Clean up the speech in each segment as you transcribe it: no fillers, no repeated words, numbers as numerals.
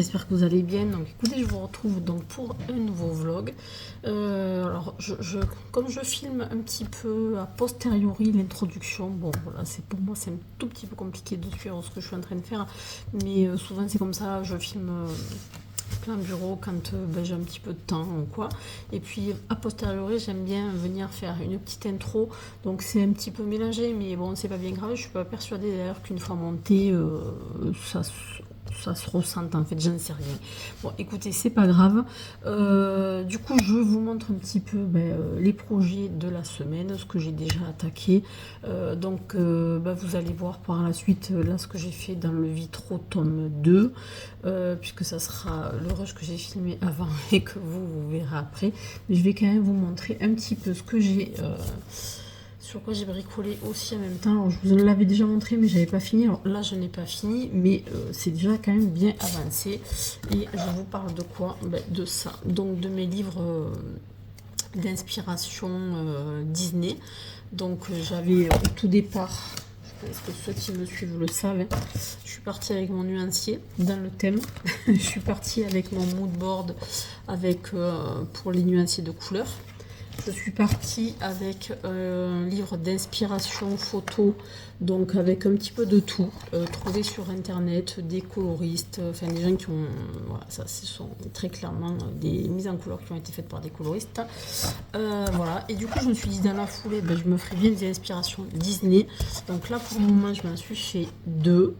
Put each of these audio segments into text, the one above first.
j'espère que vous allez bien. Donc écoutez, je vous retrouve donc pour un nouveau vlog. Alors comme je filme un petit peu a posteriori l'introduction, bon voilà, c'est pour moi c'est un tout petit peu compliqué de suivre ce que je suis en train de faire, mais souvent c'est comme ça, je filme plein bureau quand j'ai un petit peu de temps ou quoi, et puis a posteriori j'aime bien venir faire une petite intro, donc c'est un petit peu mélangé, mais bon c'est pas bien grave. Je suis pas persuadée d'ailleurs qu'une fois monté ça se ressente, en fait, j'en sais rien. Bon écoutez, c'est pas grave. Du coup je vous montre un petit peu les projets de la semaine, ce que j'ai déjà attaqué. Vous allez voir par la suite là ce que j'ai fait dans le Vitro tome 2, puisque ça sera le rush que j'ai filmé avant et que vous verrez après. Mais je vais quand même vous montrer un petit peu ce que j'ai sur quoi j'ai bricolé aussi en même temps. Alors, je vous l'avais déjà montré, mais j'avais pas fini. Alors là, je n'ai pas fini, mais c'est déjà quand même bien avancé. Et je vous parle de quoi? De ça. Donc, de mes livres d'inspiration Disney. Donc, j'avais au tout départ, je pense que ceux qui me suivent le savent, hein, je suis partie avec mon nuancier dans le thème. Je suis partie avec mon mood board avec, pour les nuanciers de couleurs. Je suis partie avec un livre d'inspiration photo, donc avec un petit peu de tout, trouvé sur internet, des coloristes, enfin des gens qui ont, voilà, ça ce sont très clairement des mises en couleur qui ont été faites par des coloristes. Voilà, et du coup je me suis dit dans la foulée, je me ferai bien des inspirations Disney. Donc là pour le moment je m'en suis fait deux.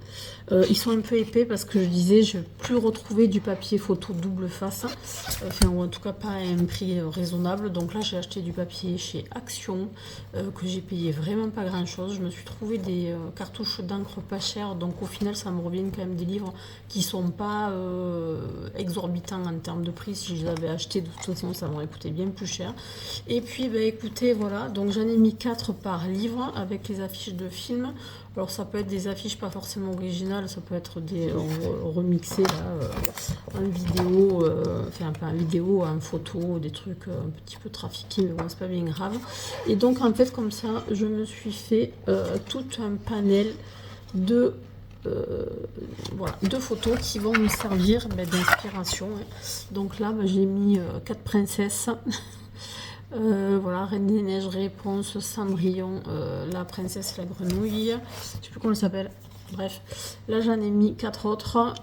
Ils sont un peu épais parce que je disais je n'ai plus retrouvé du papier photo double face, enfin ou en tout cas pas à un prix raisonnable. Donc là j'ai acheté du papier chez Action, que j'ai payé vraiment pas grand chose. Je me suis trouvé des cartouches d'encre pas chères, donc au final ça me revient quand même des livres qui sont pas exorbitants en termes de prix. Si je les avais achetés de toute façon ça m'aurait coûté bien plus cher. Et puis écoutez, voilà, donc j'en ai mis 4 par livre avec les affiches de films. Alors ça peut être des affiches pas forcément originales, ça peut être des remixés là, en vidéo, enfin pas en vidéo, en photo, des trucs un petit peu trafiqués, mais bon c'est pas bien grave. Et donc en fait comme ça je me suis fait tout un panel de voilà, de photos qui vont me servir d'inspiration. Donc là j'ai mis 4 princesses. Voilà, Reine des Neiges, Réponse, Cendrillon, la princesse et la grenouille, je sais plus comment elle s'appelle, bref, là j'en ai mis 4 autres.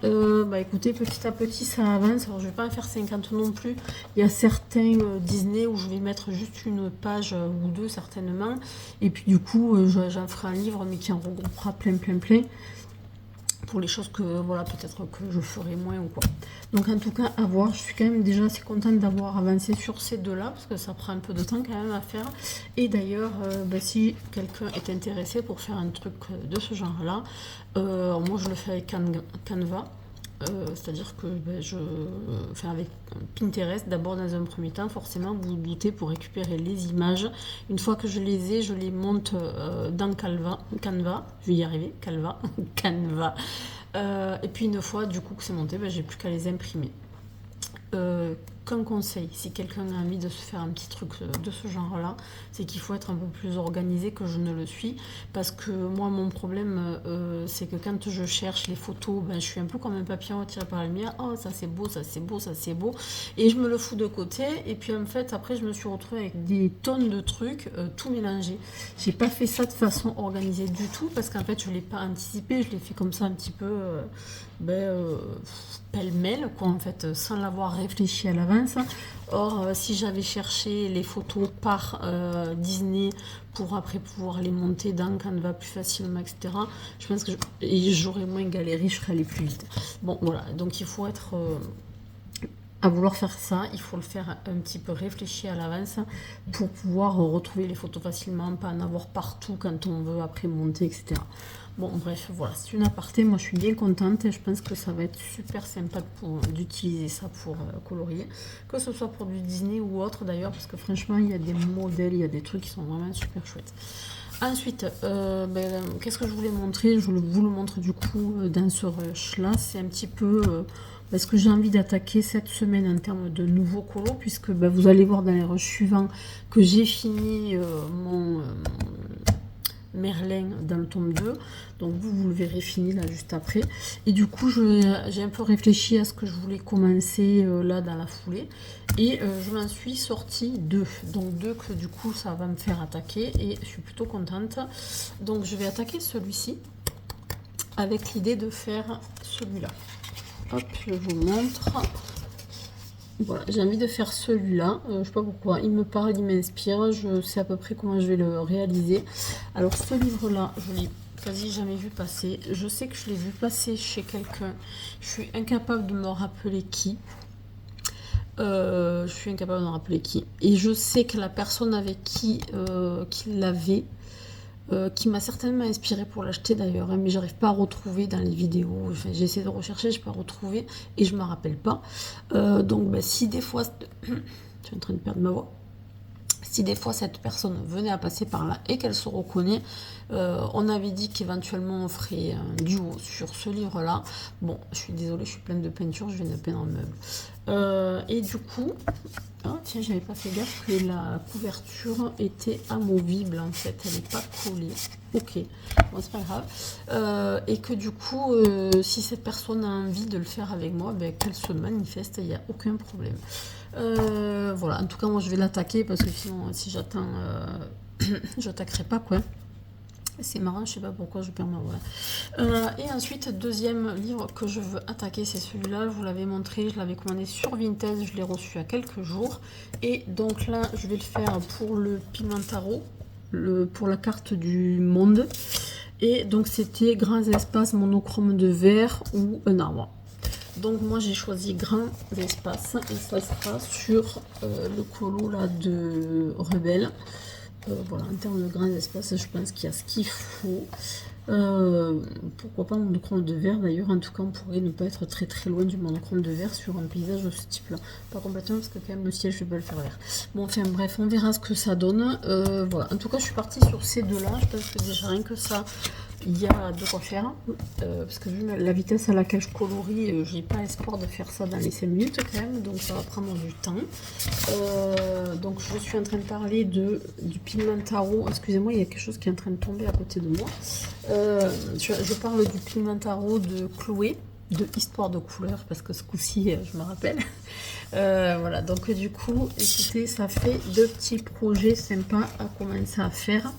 Écoutez, petit à petit ça avance. Alors je vais pas en faire 50 non plus, il y a certains Disney où je vais mettre juste une page ou deux certainement, et puis du coup j'en ferai un livre mais qui en regroupera plein pour les choses que voilà peut-être que je ferai moins ou quoi. Donc en tout cas à voir. Je suis quand même déjà assez contente d'avoir avancé sur ces deux là parce que ça prend un peu de temps quand même à faire. Et d'ailleurs si quelqu'un est intéressé pour faire un truc de ce genre là, moi je le fais avec Canva. C'est-à-dire que je fais avec Pinterest d'abord dans un premier temps. Forcément vous vous doutez, pour récupérer les images, une fois que je les ai, je les monte dans Canva, je vais y arriver, Canva. Et puis une fois du coup que c'est monté, j'ai plus qu'à les imprimer. Qu'un conseil, si quelqu'un a envie de se faire un petit truc de ce genre là, c'est qu'il faut être un peu plus organisé que je ne le suis, parce que moi mon problème c'est que quand je cherche les photos, je suis un peu comme un papillon attiré par la lumière. Oh ça c'est beau, ça c'est beau, ça c'est beau, et je me le fous de côté, et puis en fait après je me suis retrouvée avec des tonnes de trucs tout mélangés. J'ai pas fait ça de façon organisée du tout, parce qu'en fait je l'ai pas anticipé, je l'ai fait comme ça un petit peu pêle-mêle quoi, en fait, sans l'avoir réfléchi à l'avance. Or si j'avais cherché les photos par Disney pour après pouvoir les monter dans Canva plus facilement, etc., je pense que j'aurais moins galéré, je serais allée plus vite. Bon voilà, donc il faut être à vouloir faire ça, il faut le faire un petit peu réfléchi à l'avance pour pouvoir retrouver les photos facilement, pas en avoir partout quand on veut après monter, etc. Bon bref, voilà, c'est une aparté, moi je suis bien contente et je pense que ça va être super sympa d'utiliser ça pour colorier, que ce soit pour du Disney ou autre d'ailleurs, parce que franchement il y a des modèles, il y a des trucs qui sont vraiment super chouettes. Ensuite, qu'est-ce que je voulais montrer? Je vous le montre du coup dans ce rush là, c'est un petit peu ce que j'ai envie d'attaquer cette semaine en termes de nouveaux colos, puisque vous allez voir dans les rushs suivants que j'ai fini Merlin dans le tome 2. Donc vous le verrez fini là juste après. Et du coup j'ai un peu réfléchi à ce que je voulais commencer là dans la foulée. Et je m'en suis sortie 2. Donc 2 que du coup ça va me faire attaquer. Et je suis plutôt contente. Donc je vais attaquer celui-ci avec l'idée de faire celui-là. Hop, je vous montre. Voilà, j'ai envie de faire celui-là. Je sais pas pourquoi. Il me parle, il m'inspire. Je sais à peu près comment je vais le réaliser. Alors ce livre-là, je l'ai quasi jamais vu passer. Je sais que je l'ai vu passer chez quelqu'un. Je suis incapable de me rappeler qui. Et je sais que la personne avec qui l'avait, qui m'a certainement inspiré pour l'acheter d'ailleurs, hein, mais j'arrive pas à retrouver dans les vidéos. Enfin, j'ai essayé de rechercher, je peux pas retrouver et je me rappelle pas. Donc bah, si des fois je suis en train de perdre ma voix, si des fois cette personne venait à passer par là et qu'elle se reconnaît, on avait dit qu'éventuellement on ferait un duo sur ce livre là. Bon, je suis désolée, je suis pleine de peinture, je viens de peindre un meuble. Et du coup, oh, tiens, j'avais pas fait gaffe que la couverture était amovible en fait, elle n'est pas collée. Ok, bon, c'est pas grave. Et que du coup, si cette personne a envie de le faire avec moi, ben, qu'elle se manifeste, il n'y a aucun problème. Voilà, en tout cas, moi je vais l'attaquer parce que sinon, si j'attends, j'attaquerai pas quoi. C'est marrant, je sais pas pourquoi je perds ma voix. Et ensuite, deuxième livre que je veux attaquer, c'est celui-là. Je vous l'avais montré, je l'avais commandé sur Vinted, je l'ai reçu il y a quelques jours. Et donc là, je vais le faire pour le Pigmentaro, pour la carte du monde. Et donc c'était grands espaces monochrome de vert ou un arbre. Donc moi j'ai choisi grands espaces et ça sera sur le colo là de Rebelle. Voilà, en termes de grands espaces, je pense qu'il y a ce qu'il faut. Pourquoi pas monochrome de verre d'ailleurs, en tout cas on pourrait ne pas être très très loin du monochrome de verre sur un paysage de ce type là, pas complètement parce que quand même le ciel je vais pas le faire vert. Bon enfin bref, on verra ce que ça donne. Voilà, en tout cas je suis partie sur ces deux là, je pense que déjà rien que ça il y a de quoi faire, parce que vu la vitesse à laquelle je colorie, j'ai pas espoir de faire ça dans les 5 minutes quand même, donc ça va prendre du temps. Donc je suis en train de parler du Pigmentaro, excusez-moi il y a quelque chose qui est en train de tomber à côté de moi. Je parle du Pigmentaro de Chloé, de Histoire de couleurs, parce que ce coup-ci je me rappelle. Voilà, donc du coup écoutez, ça fait 2 petits projets sympas à commencer à faire.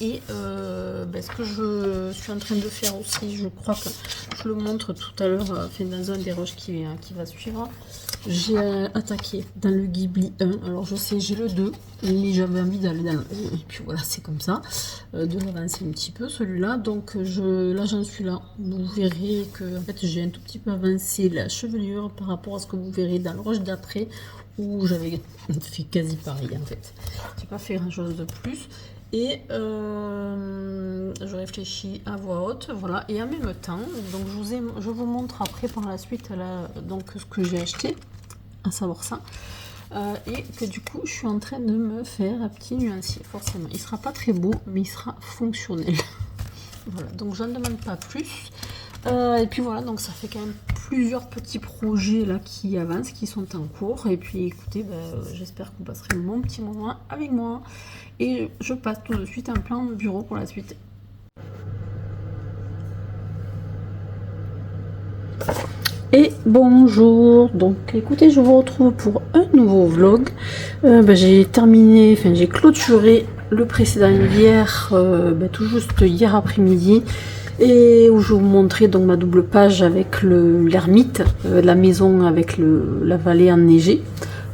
Et ce que je suis en train de faire aussi, je crois que je le montre tout à l'heure, dans un des rushs qui va suivre, j'ai attaqué dans le Ghibli 1. Alors je sais, j'ai le 2, mais j'avais envie d'aller dans le 1. Et puis voilà, c'est comme ça, de l'avancer un petit peu celui-là. Donc là j'en suis là. Vous verrez que en fait, j'ai un tout petit peu avancé la chevelure par rapport à ce que vous verrez dans le rush d'après, où j'avais fait quasi pareil en fait. J'ai pas fait grand chose de plus. Et je réfléchis à voix haute, voilà, et en même temps, donc je vous montre après par la suite là, donc ce que j'ai acheté, à savoir ça, et que du coup je suis en train de me faire un petit nuancier, forcément. Il sera pas très beau, mais il sera fonctionnel. Voilà, donc je ne demande pas plus. Et puis voilà, donc ça fait quand même plusieurs petits projets là qui avancent, qui sont en cours. Et puis écoutez, j'espère que vous passerez un bon petit moment avec moi. Et je passe tout de suite en plan bureau pour la suite. Et bonjour, donc écoutez, je vous retrouve pour un nouveau vlog. J'ai terminé, enfin j'ai clôturé le précédent hier, tout juste hier après-midi. Et où je vous montrais donc ma double page avec l'ermite, la maison avec la vallée enneigée.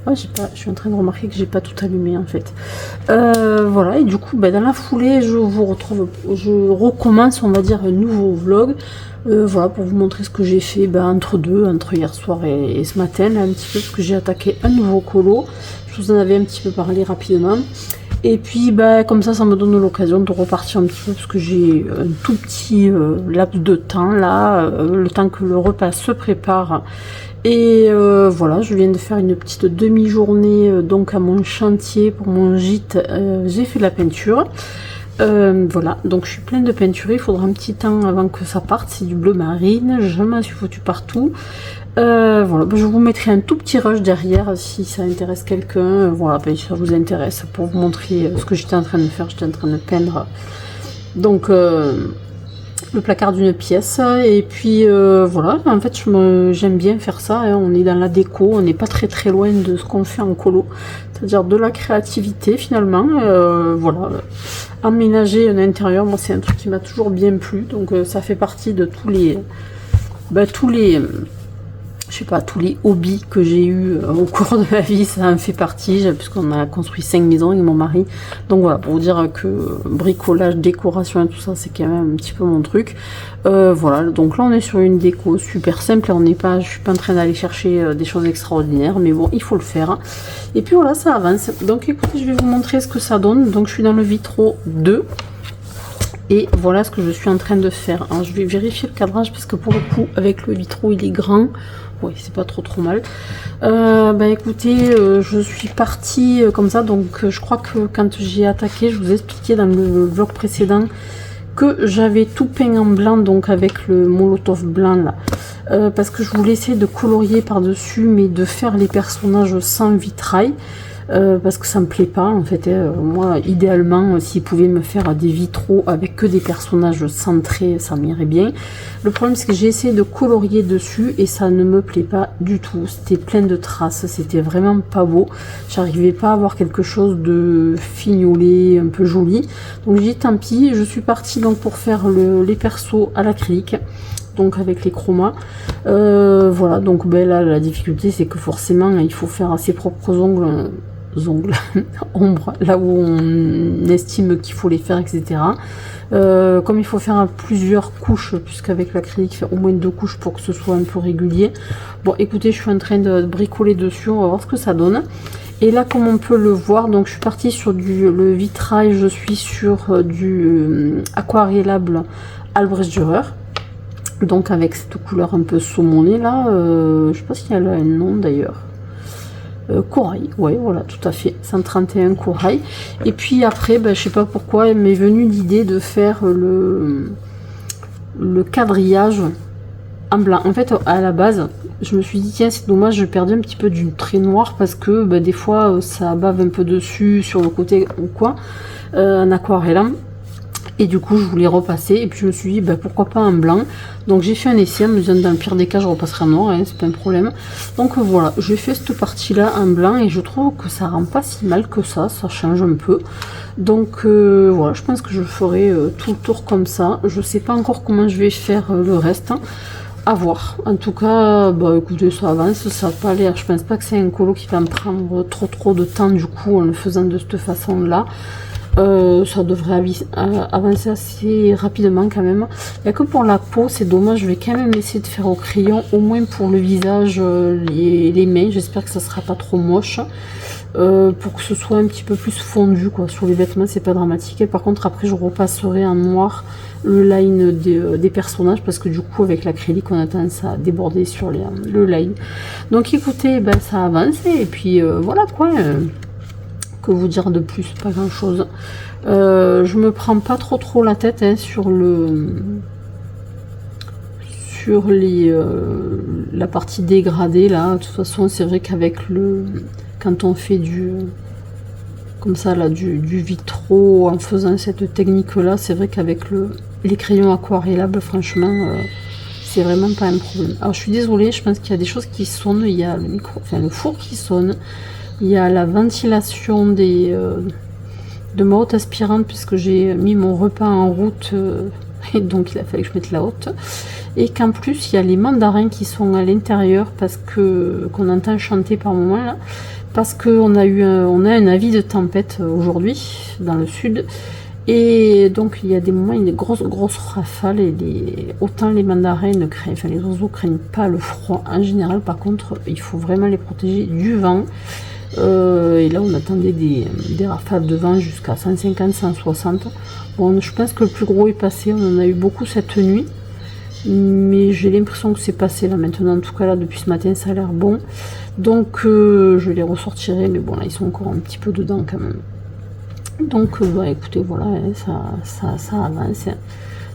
Oh, je suis en train de remarquer que j'ai pas tout allumé en fait. Voilà, et du coup dans la foulée je recommence on va dire un nouveau vlog. Voilà, pour vous montrer ce que j'ai fait entre hier soir et ce matin, là, un petit peu, parce que j'ai attaqué un nouveau colo. Je vous en avais un petit peu parlé rapidement. Et puis comme ça me donne l'occasion de repartir un petit peu parce que j'ai un tout petit laps de temps là, le temps que le repas se prépare. Et voilà, je viens de faire une petite demi-journée donc à mon chantier pour mon gîte. J'ai fait de la peinture. Voilà, donc je suis pleine de peinture, il faudra un petit temps avant que ça parte, c'est du bleu marine, je m'en suis foutu partout. Voilà, je vous mettrai un tout petit rush derrière si ça intéresse quelqu'un, voilà, si ça vous intéresse, pour vous montrer ce que j'étais en train de faire. J'étais en train de peindre Donc le placard d'une pièce, et puis voilà, en fait j'aime bien faire ça, hein. On est dans la déco, on n'est pas très très loin de ce qu'on fait en colo, c'est-à-dire de la créativité finalement. Voilà, aménager un intérieur, moi c'est un truc qui m'a toujours bien plu, donc ça fait partie de tous les je sais pas, tous les hobbies que j'ai eu au cours de ma vie, ça en fait partie, puisqu'on a construit 5 maisons avec mon mari. Donc voilà, pour vous dire que bricolage, décoration et tout ça, c'est quand même un petit peu mon truc. Voilà, donc là on est sur une déco super simple, je suis pas en train d'aller chercher des choses extraordinaires, mais bon, il faut le faire. Et puis voilà, ça avance. Donc écoutez, je vais vous montrer ce que ça donne. Donc je suis dans le Vitro 2. Et voilà ce que je suis en train de faire. Alors, je vais vérifier le cadrage parce que pour le coup, avec le Vitro, il est grand. Oui, c'est pas trop mal. Écoutez, je suis partie comme ça. Donc, je crois que quand j'ai attaqué, je vous ai expliqué dans le vlog précédent que j'avais tout peint en blanc, donc avec le Molotov blanc là. Parce que je voulais essayer de colorier par-dessus, mais de faire les personnages sans vitrail. Parce que ça me plaît pas en fait. Moi idéalement s'ils pouvaient me faire des vitraux avec que des personnages centrés, ça m'irait bien. Le problème c'est que j'ai essayé de colorier dessus et ça ne me plaît pas du tout. C'était plein de traces, c'était vraiment pas beau. J'arrivais pas à avoir quelque chose de fignolé, un peu joli. Donc j'ai dit tant pis, je suis partie donc pour faire les persos à l'acrylique. Donc avec les chromas, voilà, donc là la difficulté c'est que forcément il faut faire ses propres ongles ombre là où on estime qu'il faut les faire, etc. Comme il faut faire plusieurs couches, puisqu'avec l'acrylique il fait au moins 2 couches pour que ce soit un peu régulier. Bon écoutez, je suis en train de bricoler dessus, on va voir ce que ça donne. Et là, comme on peut le voir, donc je suis partie sur le vitrail, je suis sur du aquarellable Albrecht Dürer. Donc avec cette couleur un peu saumonée là, je sais pas s'il y a là un nom d'ailleurs. Corail, ouais voilà, tout à fait, 131 corail. Et puis après, je sais pas pourquoi, il m'est venu l'idée de faire le quadrillage en blanc. En fait, à la base, je me suis dit tiens c'est dommage, je perdais un petit peu du trait noir parce que des fois ça bave un peu dessus sur le côté ou quoi, en aquarelle. Et du coup je voulais repasser et puis je me suis dit pourquoi pas en blanc. Donc j'ai fait un essai en me disant dans le pire des cas je repasserai en noir, hein, c'est pas un problème. Donc voilà, j'ai fait cette partie là en blanc et je trouve que ça rend pas si mal que ça change un peu. Donc voilà, je pense que je ferai tout le tour comme ça. Je sais pas encore comment je vais faire le reste, à voir. En tout cas écoutez, ça avance, ça n'a pas l'air, je pense pas que c'est un colo qui va me prendre trop de temps du coup en le faisant de cette façon là. Ça devrait avancer assez rapidement quand même. Il n'y a que pour la peau, c'est dommage, je vais quand même essayer de faire au crayon, au moins pour le visage, les mains, j'espère que ça sera pas trop moche. Pour que ce soit un petit peu plus fondu quoi. Sur les vêtements c'est pas dramatique, et par contre après je repasserai en noir le line des personnages, parce que du coup avec l'acrylique on a tendance à déborder sur le line. Donc écoutez, ça avance, et puis voilà quoi. Que vous dire de plus, pas grand chose. Je me prends pas trop la tête sur la partie dégradée là. De toute façon c'est vrai qu'avec quand on fait comme ça là du vitro en faisant cette technique là, c'est vrai qu'avec les crayons aquarellables franchement c'est vraiment pas un problème. Alors je suis désolée, je pense qu'il y a des choses qui sonnent, il y a le four qui sonne. Il y a la ventilation de ma haute aspirante, puisque j'ai mis mon repas en route et donc il a fallu que je mette la haute. Et qu'en plus il y a les mandarins qui sont à l'intérieur, parce qu'on entend chanter par moment là, parce qu'on a un avis de tempête aujourd'hui dans le sud. Et donc il y a des moments, il y a des grosses rafales, et autant les mandarins les oiseaux craignent pas le froid en général. Par contre il faut vraiment les protéger du vent. Et là on attendait des rafales de vent jusqu'à 150-160. Bon, je pense que le plus gros est passé, on en a eu beaucoup cette nuit, mais j'ai l'impression que c'est passé là maintenant. En tout cas là depuis ce matin ça a l'air bon, donc je les ressortirai, mais bon là ils sont encore un petit peu dedans quand même. Donc écoutez voilà, ça avance.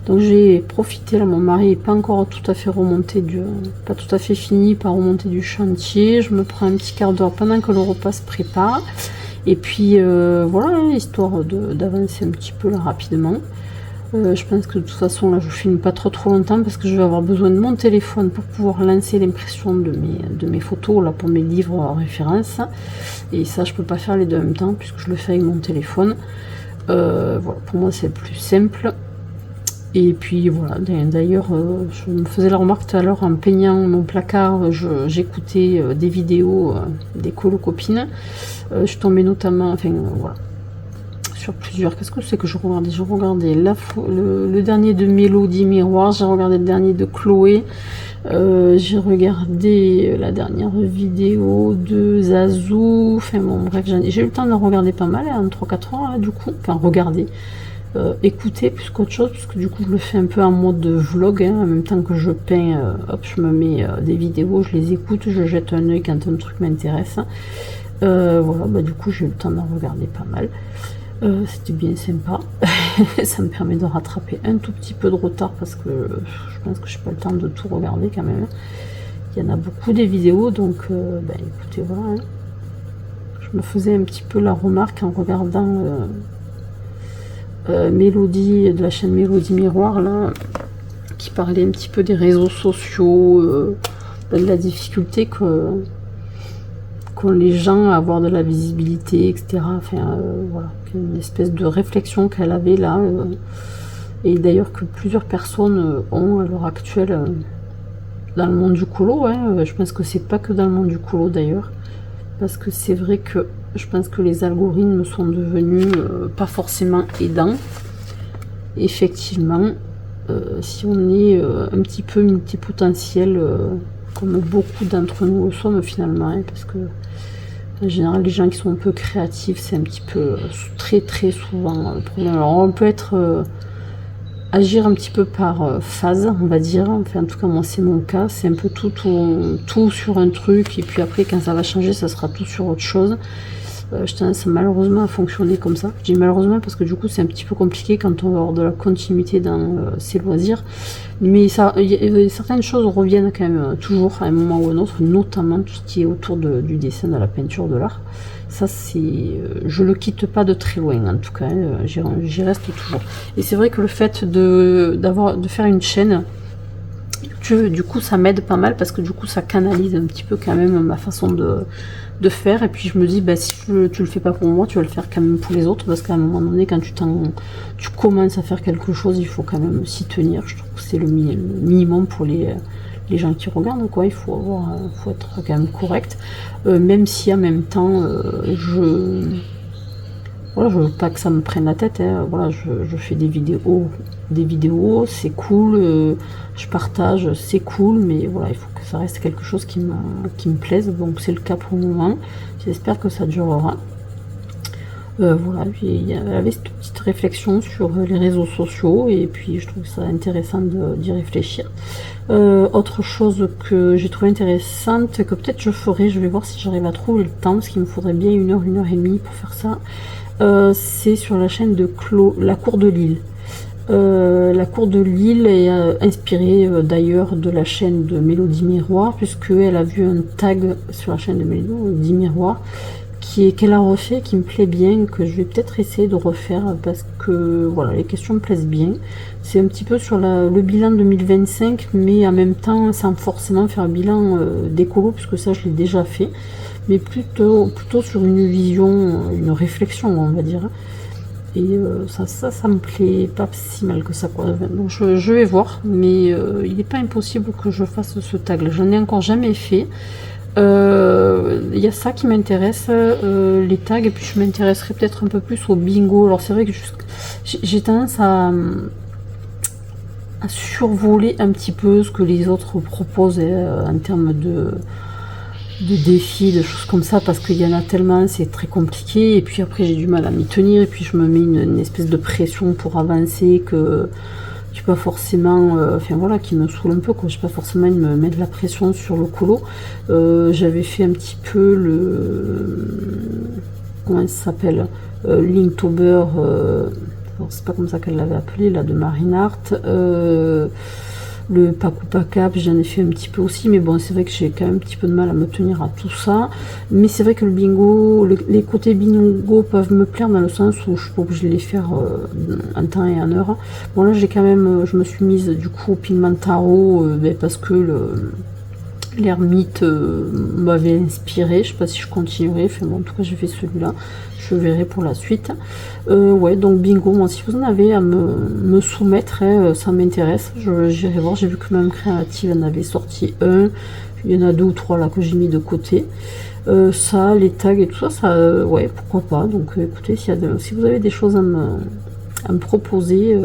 Donc j'ai profité, là mon mari n'est pas encore tout à fait remonté pas tout à fait fini par remonter du chantier. Je me prends un petit quart d'heure pendant que le repas se prépare, et puis voilà, histoire d'avancer un petit peu là rapidement. Je pense que de toute façon là je filme pas trop longtemps parce que je vais avoir besoin de mon téléphone pour pouvoir lancer l'impression de mes photos là pour mes livres en référence, et ça je peux pas faire les deux en même temps puisque je le fais avec mon téléphone. Voilà, pour moi c'est le plus simple. Et puis voilà, d'ailleurs je me faisais la remarque tout à l'heure en peignant mon placard, j'écoutais des vidéos des colocopines. Je suis tombée notamment, enfin voilà, sur plusieurs. Qu'est-ce que c'est que je regardais? Je regardais le dernier de Mélodie Miroir, j'ai regardé le dernier de Chloé, j'ai regardé la dernière vidéo de Zazou, enfin bon bref, j'ai eu le temps de regarder pas mal, en 3-4 ans, là, du coup, enfin regarder. Écouter plus qu'autre chose, parce que du coup je le fais un peu en mode vlog, hein, en même temps que je peins, hop, je me mets des vidéos, je les écoute, je jette un œil quand un truc m'intéresse. Voilà, bah du coup j'ai eu le temps d'en regarder pas mal. C'était bien sympa. Ça me permet de rattraper un tout petit peu de retard parce que je pense que je n'ai pas le temps de tout regarder quand même. Il y en a beaucoup des vidéos, donc bah, écoutez, voilà. Hein. Je me faisais un petit peu la remarque en regardant Mélodie, de la chaîne Mélodie Miroir, là, qui parlait un petit peu des réseaux sociaux, de la difficulté qu'ont les gens à avoir de la visibilité, etc. Enfin, voilà, une espèce de réflexion qu'elle avait là, et d'ailleurs que plusieurs personnes ont à l'heure actuelle dans le monde du colo. Hein. Je pense que c'est pas que dans le monde du colo d'ailleurs, parce que c'est vrai que je pense que les algorithmes sont devenus pas forcément aidants. Effectivement, si on est un petit peu multipotentiel, comme beaucoup d'entre nous le sommes finalement, hein, parce que en général les gens qui sont un peu créatifs, c'est un petit peu très souvent le problème. Alors on peut être agir un petit peu par phase, on va dire, enfin en tout cas moi c'est mon cas, c'est un peu tout sur un truc, et puis après quand ça va changer ça sera tout sur autre chose. Je tendance malheureusement à fonctionner comme ça. Je dis malheureusement parce que du coup c'est un petit peu compliqué quand on va avoir de la continuité dans ses loisirs, mais ça, certaines choses reviennent quand même toujours à un moment ou à un autre, notamment tout ce qui est autour du dessin, de la peinture, de l'art. Ça c'est, je le quitte pas de très loin en tout cas, hein, j'y reste toujours. Et c'est vrai que le fait de faire une chaîne YouTube, du coup ça m'aide pas mal parce que du coup ça canalise un petit peu quand même ma façon de faire, et puis je me dis bah si tu le fais pas pour moi, tu vas le faire quand même pour les autres, parce qu'à un moment donné quand tu commences à faire quelque chose, il faut quand même s'y tenir. Je trouve que c'est le minimum pour les gens qui regardent, quoi. Il faut être quand même correct, même si en même temps voilà, je veux pas que ça me prenne la tête, hein. Voilà, je fais des vidéos, c'est cool, je partage, c'est cool, mais voilà, il faut que ça reste quelque chose qui me plaise, donc c'est le cas pour le moment, j'espère que ça durera. Voilà, puis il y avait cette petite réflexion sur les réseaux sociaux, et puis je trouve ça intéressant d'y réfléchir. Autre chose que j'ai trouvé intéressante, que peut-être je ferai, je vais voir si j'arrive à trouver le temps, parce qu'il me faudrait bien 1 heure, 1 heure et demie pour faire ça. C'est sur la chaîne de La Cour de Lille. La Cour de Lille est inspirée d'ailleurs de la chaîne de Mélodie Miroir, puisqu'elle a vu un tag sur la chaîne de Mélodie Miroir qu'elle a refait, qui me plaît bien, que je vais peut-être essayer de refaire, parce que voilà, les questions me plaisent bien. C'est un petit peu sur le bilan 2025, mais en même temps sans forcément faire un bilan d'écolo, puisque ça je l'ai déjà fait, mais plutôt sur une vision, une réflexion, on va dire. Et ça me plaît pas si mal que ça, quoi. Donc je vais voir, mais il n'est pas impossible que je fasse ce tag là. J'en ai encore jamais fait. Il y a ça qui m'intéresse, les tags, et puis je m'intéresserai peut-être un peu plus au bingo. Alors c'est vrai que j'ai tendance à survoler un petit peu ce que les autres proposent en termes de défis, de choses comme ça, parce qu'il y en a tellement, c'est très compliqué, et puis après j'ai du mal à m'y tenir, et puis je me mets une espèce de pression pour avancer que je suis pas forcément, enfin voilà, qui me saoule un peu, quoi. Je sais pas forcément de me mettre de la pression sur le colo. J'avais fait un petit peu comment ça s'appelle, Linktober, c'est pas comme ça qu'elle l'avait appelé, là, de Marine Hart. Le Paco Paca, j'en ai fait un petit peu aussi, mais bon, c'est vrai que j'ai quand même un petit peu de mal à me tenir à tout ça. Mais c'est vrai que le bingo, les côtés bingo peuvent me plaire dans le sens où je suis pas obligée de les faire en temps et en heure. Bon, là, j'ai quand même, je me suis mise du coup au pigment tarot parce que l'ermite m'avait inspiré. Je sais pas si je continuerai. Enfin, bon, en tout cas, j'ai fait celui-là. Je verrai pour la suite. Ouais, donc bingo, moi, si vous en avez à me soumettre, hein, ça m'intéresse. J'irai voir. J'ai vu que même Créative en avait sorti un. Il y en a 2 ou 3 là que j'ai mis de côté. Ça, les tags et tout ça, ouais, pourquoi pas. Donc, écoutez, si vous avez des choses à me proposer,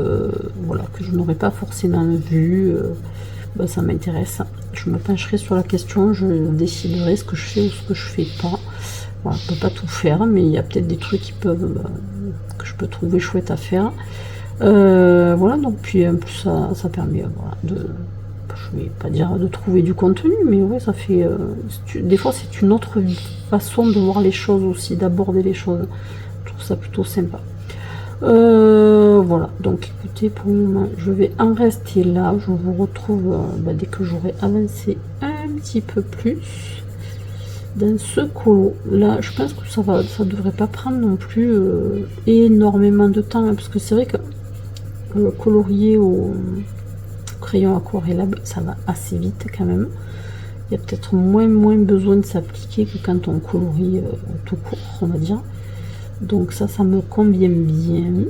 voilà, que je n'aurais pas forcément vu, bah, ça m'intéresse. Je me pencherai sur la question, je déciderai ce que je fais ou ce que je fais pas. Voilà, je peux pas tout faire, mais il y a peut-être des trucs que je peux trouver chouette à faire. Voilà, donc puis en plus ça permet voilà, je vais pas dire de trouver du contenu, mais ouais, ça fait des fois c'est une autre façon de voir les choses aussi, d'aborder les choses. Je trouve ça plutôt sympa. Voilà, donc écoutez, pour le moment je vais en rester là. Je vous retrouve dès que j'aurai avancé un petit peu plus dans ce colo. Là, je pense que ça devrait pas prendre non plus énormément de temps, hein, parce que c'est vrai que colorier au crayon aquarellable, ça va assez vite quand même. Il y a peut-être moins besoin de s'appliquer que quand on colorie tout court, on va dire. Donc ça me convient bien.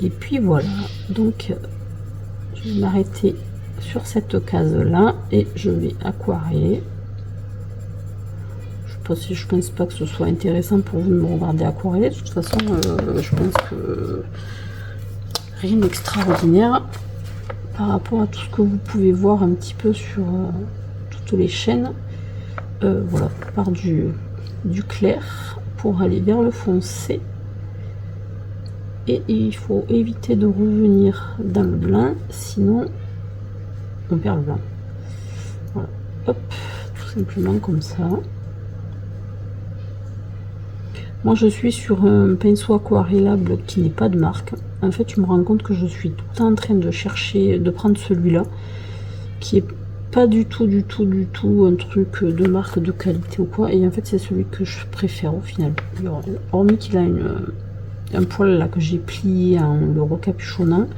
Et puis voilà, donc je vais m'arrêter sur cette case là et je vais aquareller. Je pense pas que ce soit intéressant pour vous de me regarder aquareller. De toute façon, je pense que rien d'extraordinaire par rapport à tout ce que vous pouvez voir un petit peu sur toutes les chaînes. Voilà, on part du clair pour aller vers le foncé. Et il faut éviter de revenir dans le blanc, sinon on perd le blanc. Voilà, hop, tout simplement comme ça. Moi je suis sur un pinceau aquarellable qui n'est pas de marque. En fait, je me rends compte que je suis tout le temps en train de chercher, de prendre celui-là, qui est pas du tout un truc de marque de qualité ou quoi. Et en fait, c'est celui que je préfère au final. Hormis qu'il a un poil là que j'ai plié en le recapuchonnant,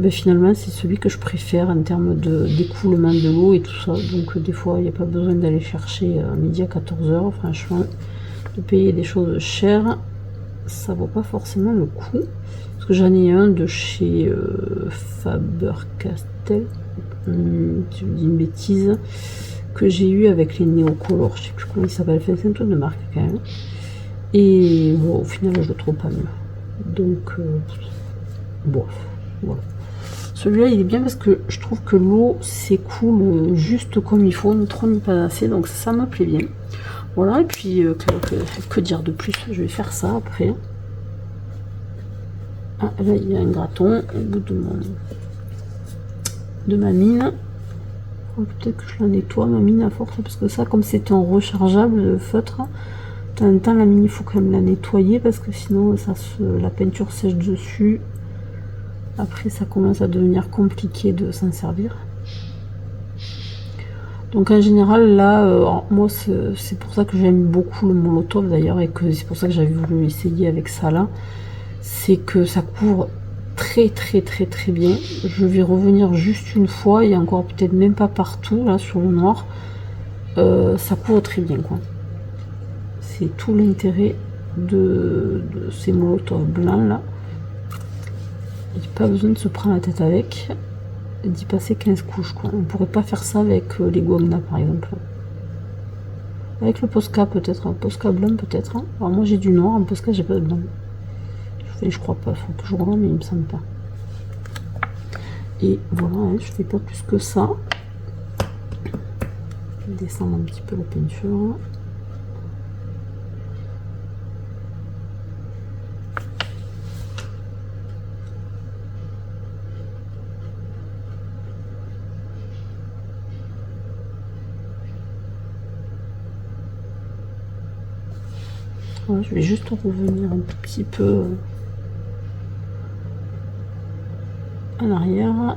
finalement c'est celui que je préfère en termes d'écoulement de l'eau et tout ça. Donc des fois il n'y a pas besoin d'aller chercher à midi à 14h. Franchement, de payer des choses chères, ça vaut pas forcément le coup. Parce que j'en ai un de chez Faber-Castell, je dis une bêtise, que j'ai eu avec les néocolores, je sais plus comment il s'appelle, c'est un truc de marque quand même. Et bon, au final, je le trouve pas mieux. Donc, bon, voilà. Celui-là, il est bien parce que je trouve que l'eau s'écoule juste comme il faut, ni trop ni pas assez. Donc, ça me plaît bien. Voilà, et puis, que dire de plus? Je vais faire ça après. Ah, là, il y a un graton au bout de ma mine. Peut-être que je la nettoie, ma mine, à force, parce que ça, comme c'est un rechargeable, le feutre, de temps en temps, la mine, il faut quand même la nettoyer parce que sinon la peinture sèche dessus. Après, ça commence à devenir compliqué de s'en servir. Donc en général, là, moi, c'est pour ça que j'aime beaucoup le Molotov d'ailleurs, et que c'est pour ça que j'avais voulu essayer avec ça là. C'est que ça couvre très bien. Je vais revenir juste une fois, et encore peut-être même pas partout là sur le noir. Ça couvre très bien, quoi. C'est tout l'intérêt de ces Molotov blancs là. Il n'y a pas besoin de se prendre la tête avec, d'y passer 15 couches, quoi. On pourrait pas faire ça avec les Guagna par exemple. Avec le Posca peut-être, un Posca blanc peut-être. Alors moi j'ai du noir, un Posca j'ai pas de blanc. Je crois pas, il faut que je regarde, mais il me semble pas. Et voilà, hein, je fais pas plus que ça. Je vais descendre un petit peu la peinture. Voilà, je vais juste revenir un petit peu en arrière.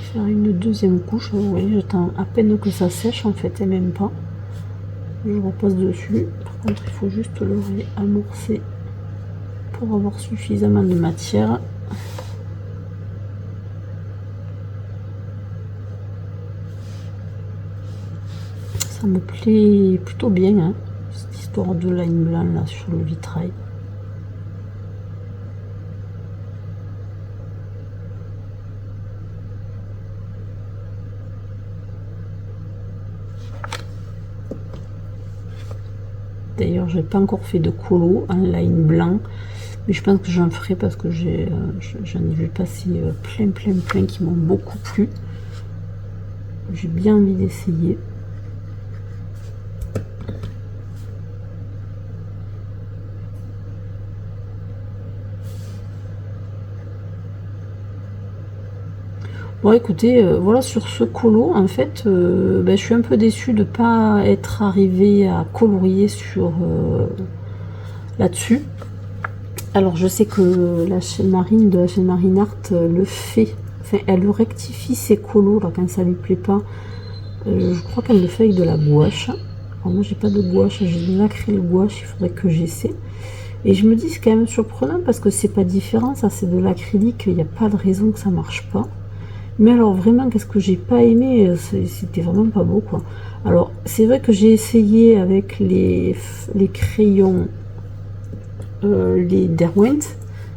faire une deuxième couche. Vous voyez, j'attends à peine que ça sèche en fait, et même pas. Je repasse dessus. Par contre, il faut juste le réamorcer pour avoir suffisamment de matière. Ça me plaît plutôt bien, hein, cette histoire de line blanc là sur le vitrail. D'ailleurs, j'ai pas encore fait de colo en line blanc, mais je pense que j'en ferai parce que j'en ai vu passer plein qui m'ont beaucoup plu. J'ai bien envie d'essayer. Bon écoutez, voilà sur ce colo, en fait, je suis un peu déçue de ne pas être arrivée à colorier sur là-dessus. Alors je sais que la chaîne Marine de la chaîne Marine Art le fait, enfin elle rectifie ses colos là quand ça lui plaît pas. Je crois qu'elle le fait avec de la gouache. Alors moi j'ai pas de gouache, j'ai de l'acryl gouache, il faudrait que j'essaie. Et je me dis c'est quand même surprenant parce que c'est pas différent, ça c'est de l'acrylique, il n'y a pas de raison que ça marche pas. Mais alors vraiment, qu'est-ce que j'ai pas aimé, c'était vraiment pas beau quoi. Alors c'est vrai que j'ai essayé avec les crayons, les Derwent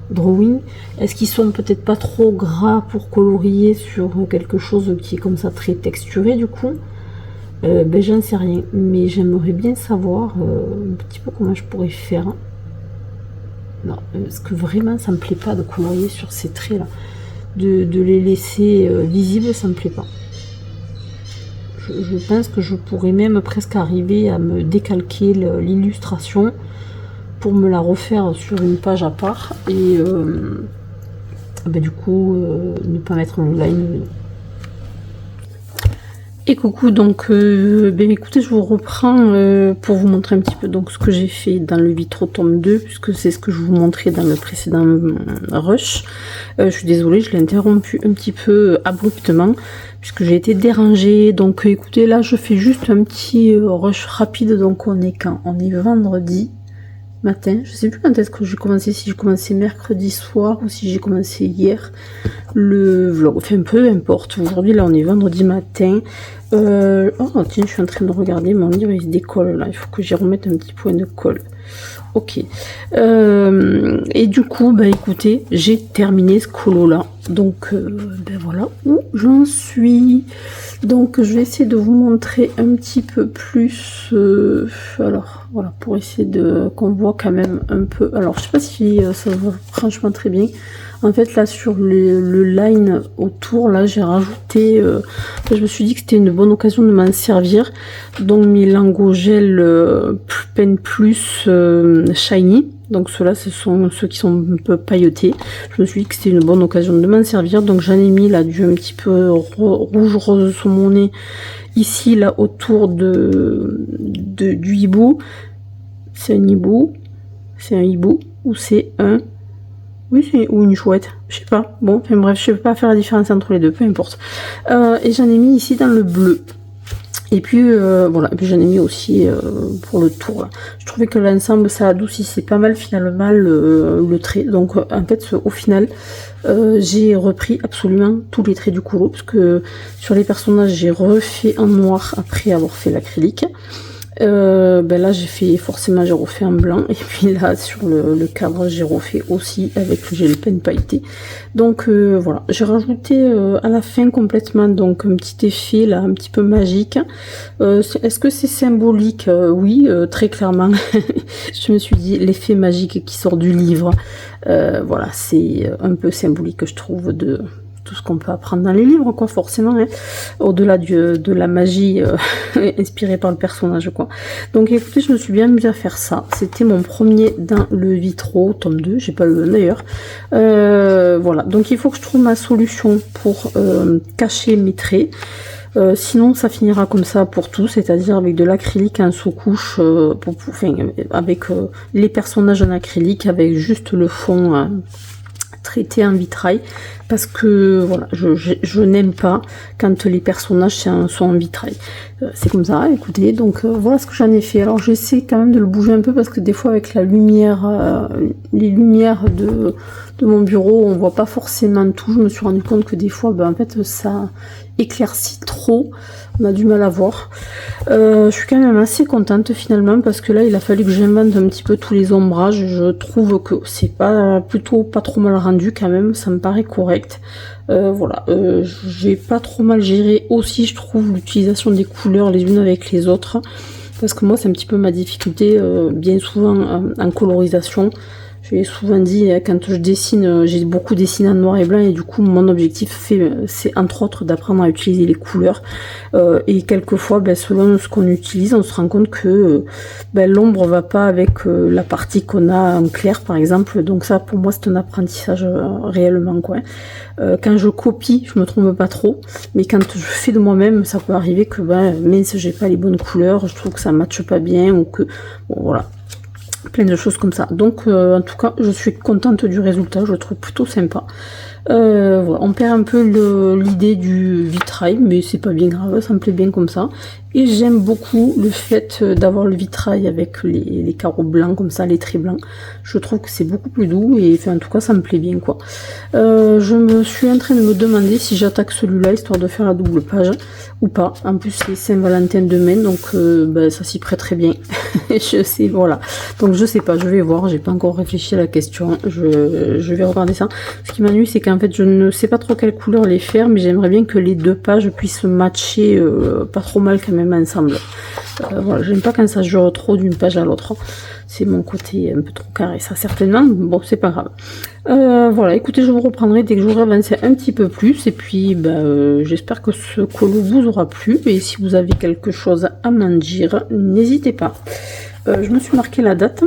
Drawing. Est-ce qu'ils sont peut-être pas trop gras pour colorier sur quelque chose qui est comme ça très texturé du coup? J'en sais rien, mais j'aimerais bien savoir un petit peu comment je pourrais faire. Non, parce que vraiment ça me plaît pas de colorier sur ces traits là. De les laisser visibles, ça me plaît pas. Je pense que je pourrais même presque arriver à me décalquer l'illustration pour me la refaire sur une page à part et du coup ne pas mettre le line. Et coucou, donc écoutez, je vous reprends pour vous montrer un petit peu donc ce que j'ai fait dans le Vitro tome 2, puisque c'est ce que je vous montrais dans le précédent rush. Je suis désolée, je l'ai interrompu un petit peu abruptement, puisque j'ai été dérangée. Donc écoutez, là je fais juste un petit rush rapide, donc on est quand? On est vendredi matin, je sais plus quand est-ce que j'ai commencé, si j'ai commencé mercredi soir ou si j'ai commencé hier le vlog, enfin peu importe. Aujourd'hui là on est vendredi matin. Oh tiens, je suis en train de regarder mon livre, il se décolle là, il faut que j'y remette un petit point de colle. Ok, et du coup écoutez, j'ai terminé ce colo là, donc voilà où j'en suis. Donc je vais essayer de vous montrer un petit peu plus, alors voilà, pour essayer de qu'on voit quand même un peu. Alors je sais pas si ça va franchement très bien. En fait là sur le line autour là j'ai rajouté, je me suis dit que c'était une bonne occasion de m'en servir, donc mes lingots gel Pen Plus Shiny. Donc ceux-là, ce sont ceux qui sont un peu pailletés. Je me suis dit que c'était une bonne occasion de m'en servir. Donc j'en ai mis là du un petit peu rouge rose sur mon nez. Ici, là, autour du hibou. C'est un hibou. C'est un hibou. Ou c'est un... Oui, c'est ou une chouette. Je sais pas. Bon, enfin bref, je sais pas faire la différence entre les deux. Peu importe. Et j'en ai mis ici dans le bleu. Et puis voilà, et puis j'en ai mis aussi pour le tour là. Je trouvais que l'ensemble ça adoucissait pas mal finalement le trait. Donc en fait au final j'ai repris absolument tous les traits du colo, parce que sur les personnages j'ai refait en noir après avoir fait l'acrylique. Là j'ai refait en blanc, et puis là sur le cadre j'ai refait aussi avec le gel pen pailleté. Donc voilà, j'ai rajouté à la fin complètement donc un petit effet là un petit peu magique. Est-ce que c'est symbolique? Oui, très clairement. Je me suis dit l'effet magique qui sort du livre, voilà, c'est un peu symbolique je trouve de tout ce qu'on peut apprendre dans les livres, quoi, forcément, hein, au-delà de la magie inspirée par le personnage, quoi. Donc écoutez, je me suis bien amusée à faire ça. C'était mon premier dans le Vitro, tome 2, j'ai pas le d'ailleurs. Voilà, donc il faut que je trouve ma solution pour cacher mes traits. Sinon ça finira comme ça pour tout, c'est-à-dire avec de l'acrylique en sous-couche, avec les personnages en acrylique, avec juste le fond traité en vitrail parce que voilà, je n'aime pas quand les personnages sont en vitrail. C'est comme ça, écoutez, donc voilà ce que j'en ai fait. Alors j'essaie quand même de le bouger un peu parce que des fois avec la lumière, les lumières de mon bureau, on voit pas forcément tout. Je me suis rendu compte que des fois, en fait, ça éclaircit trop. On a du mal à voir. Je suis quand même assez contente finalement parce que là, il a fallu que j'invente un petit peu tous les ombrages. Je trouve que c'est plutôt pas trop mal rendu quand même. Ça me paraît correct. Voilà, j'ai pas trop mal géré aussi, je trouve, l'utilisation des couleurs les unes avec les autres. Parce que moi, c'est un petit peu ma difficulté, bien souvent en colorisation. J'ai souvent dit, quand je dessine, j'ai beaucoup dessiné en noir et blanc et du coup mon objectif c'est entre autres d'apprendre à utiliser les couleurs et quelquefois selon ce qu'on utilise on se rend compte que l'ombre va pas avec la partie qu'on a en clair par exemple, donc ça pour moi c'est un apprentissage réellement quoi. Quand je copie je me trompe pas trop, mais quand je fais de moi-même ça peut arriver que mince j'ai pas les bonnes couleurs, je trouve que ça matche pas bien ou que bon voilà, plein de choses comme ça. Donc en tout cas je suis contente du résultat, je le trouve plutôt sympa. Voilà, on perd un peu l'idée du vitrail, mais c'est pas bien grave, ça me plaît bien comme ça. Et j'aime beaucoup le fait d'avoir le vitrail avec les carreaux blancs comme ça, les traits blancs. Je trouve que c'est beaucoup plus doux et en tout cas ça me plaît bien quoi. Je me suis en train de me demander si j'attaque celui-là histoire de faire la double page ou pas. En plus c'est Saint-Valentin demain, donc ça s'y prête très bien. Je sais, voilà. Donc je sais pas, je vais voir, j'ai pas encore réfléchi à la question. Je vais regarder ça. Ce qui m'ennuie c'est qu'en fait je ne sais pas trop quelle couleur les faire, mais j'aimerais bien que les deux pages puissent matcher pas trop mal quand même ensemble. Voilà, j'aime pas quand ça jure trop d'une page à l'autre. C'est mon côté un peu trop carré, ça certainement. Bon, c'est pas grave. Voilà, écoutez, je vous reprendrai dès que j'aurai avancé un petit peu plus. Et puis, j'espère que ce colo vous aura plu. Et si vous avez quelque chose à m'en dire, n'hésitez pas. Je me suis marqué la date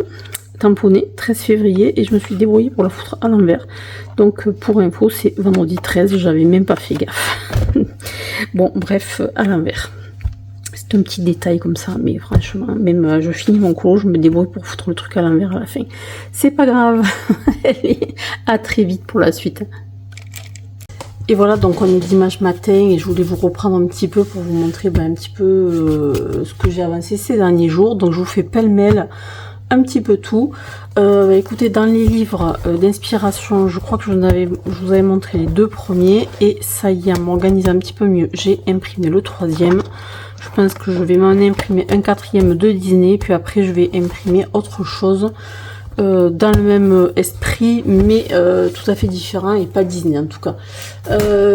tamponnée, 13 février, et je me suis débrouillée pour la foutre à l'envers. Donc, pour info, c'est vendredi 13, j'avais même pas fait gaffe. Bon, bref, à l'envers. C'est un petit détail comme ça, mais franchement, même je finis mon colo, je me débrouille pour foutre le truc à l'envers à la fin. C'est pas grave. Allez, à très vite pour la suite. Et voilà, donc on est dimanche matin et je voulais vous reprendre un petit peu pour vous montrer un petit peu ce que j'ai avancé ces derniers jours. Donc je vous fais pêle-mêle un petit peu tout. Écoutez, dans les livres d'inspiration, je crois que je vous avais montré les deux premiers et ça y est, à m'organiser un petit peu mieux, j'ai imprimé le troisième. Je pense que je vais m'en imprimer un quatrième de Disney, puis après je vais imprimer autre chose dans le même esprit, mais tout à fait différent et pas Disney en tout cas.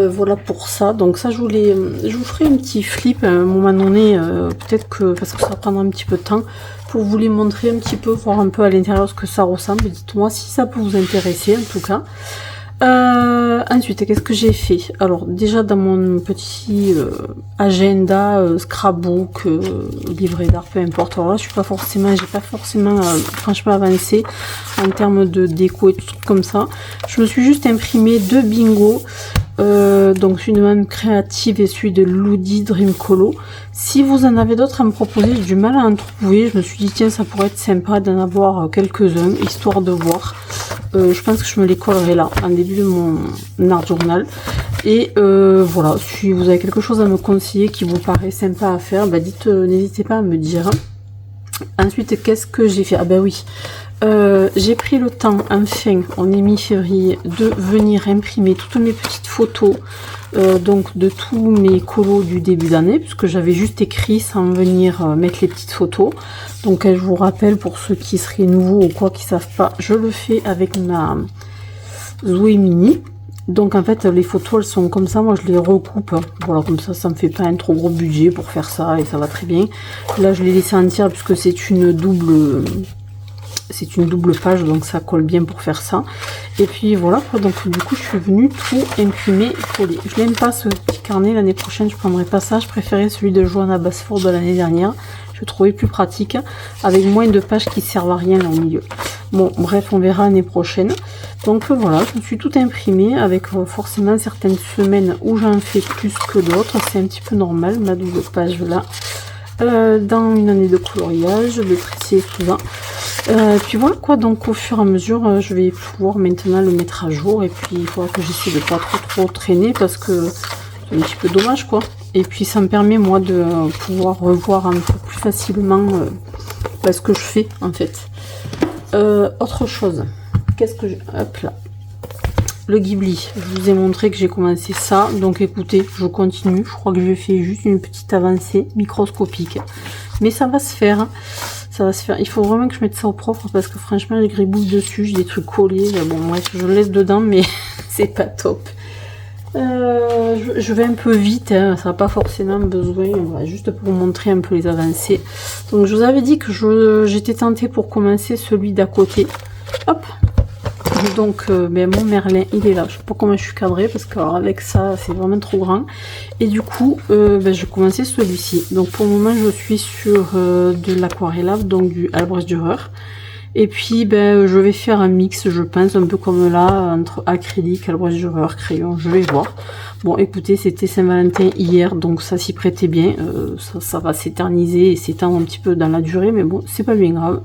Voilà pour ça. Donc ça, je vous ferai un petit flip à un moment donné, peut-être que parce que ça va prendre un petit peu de temps pour vous les montrer un petit peu, voir un peu à l'intérieur ce que ça ressemble. Dites-moi si ça peut vous intéresser en tout cas. Ensuite, qu'est-ce que j'ai fait? Alors déjà dans mon petit agenda, scrapbook, livret d'art, peu importe. Alors là, j'ai pas forcément franchement avancé en termes de déco et tout truc comme ça. Je me suis juste imprimé deux bingos. Donc celui de Même Créative et celui de Loudi Dream Colo. Si vous en avez d'autres à me proposer, j'ai du mal à en trouver. Je me suis dit tiens, ça pourrait être sympa d'en avoir quelques-uns, histoire de voir. Je pense que je me les collerai là, en début de mon art journal. Et voilà, si vous avez quelque chose à me conseiller qui vous paraît sympa à faire, dites, n'hésitez pas à me dire. Ensuite, qu'est-ce que j'ai fait? Ah oui, j'ai pris le temps, enfin, on est mi-février, de venir imprimer toutes mes petites photos, donc de tous mes colos du début d'année, puisque j'avais juste écrit sans venir mettre les petites photos. Donc je vous rappelle, pour ceux qui seraient nouveaux ou quoi, qui savent pas, je le fais avec ma Zoé Mini. Donc en fait les photos elles sont comme ça, moi je les recoupe, voilà, comme ça me fait pas un trop gros budget pour faire ça et ça va très bien. Là je l'ai laissé entière puisque c'est une double page, donc ça colle bien pour faire ça. Et puis voilà, donc du coup je suis venue tout imprimer et coller. Je n'aime pas ce petit carnet, l'année prochaine je prendrai pas ça, je préférais celui de Johanna Basford de l'année dernière. Je trouvais plus pratique, avec moins de pages qui servent à rien là au milieu. Bon, bref, on verra l'année prochaine. Donc voilà, je me suis tout imprimé, avec forcément certaines semaines où j'en fais plus que d'autres. C'est un petit peu normal, ma double page là. dans une année de coloriage, de Tracy Souza. Puis voilà quoi, donc au fur et à mesure, je vais pouvoir maintenant le mettre à jour. Et puis il faudra que j'essaie de pas trop traîner parce que c'est un petit peu dommage quoi. Et puis ça me permet moi de pouvoir revoir un peu plus facilement ce que je fais en fait. Autre chose, qu'est-ce que hop là, le Ghibli, je vous ai montré que j'ai commencé ça, donc écoutez, je continue. Je crois que j'ai fait juste une petite avancée microscopique, mais ça va se faire, hein. Ça va se faire. Il faut vraiment que je mette ça au propre parce que franchement je gribouille dessus, j'ai des trucs collés, bon bref, je laisse dedans mais c'est pas top. Je vais un peu vite, hein, ça n'a pas forcément besoin, voilà, juste pour vous montrer un peu les avancées. Donc je vous avais dit que j'étais tentée pour commencer celui d'à côté. Hop. Donc mon Merlin il est là, je sais pas comment je suis cadrée parce qu'avec ça c'est vraiment trop grand. Et du coup je vais commencer celui-ci. Donc pour le moment je suis sur de l'aquarellable, donc du Albrecht Dürer. Et puis je vais faire un mix, je pense, un peu comme là, entre acrylique, Albrecht Dürer, crayon, je vais voir. Bon écoutez, c'était Saint-Valentin hier, donc ça s'y prêtait bien, ça va s'éterniser et s'étendre un petit peu dans la durée, mais bon, c'est pas bien grave.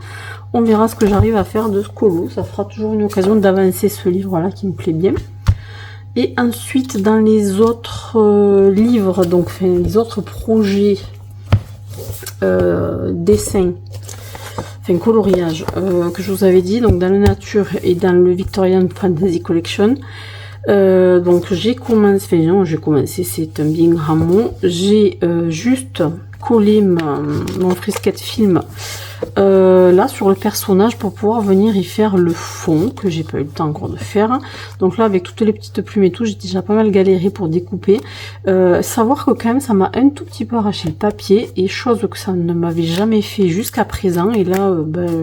On verra ce que j'arrive à faire de ce colo, ça fera toujours une occasion d'avancer ce livre-là qui me plaît bien. Et ensuite, dans les autres livres, donc les autres projets dessins, coloriage que je vous avais dit, donc dans le nature et dans le Victorian Fantasy Collection, donc j'ai commencé, c'est un bien grand mot, j'ai juste collé mon frisquette film là sur le personnage pour pouvoir venir y faire le fond que j'ai pas eu le temps encore de faire. Donc là avec toutes les petites plumes et tout, j'ai déjà pas mal galéré pour découper. Savoir que quand même ça m'a un tout petit peu arraché le papier, et chose que ça ne m'avait jamais fait jusqu'à présent, et là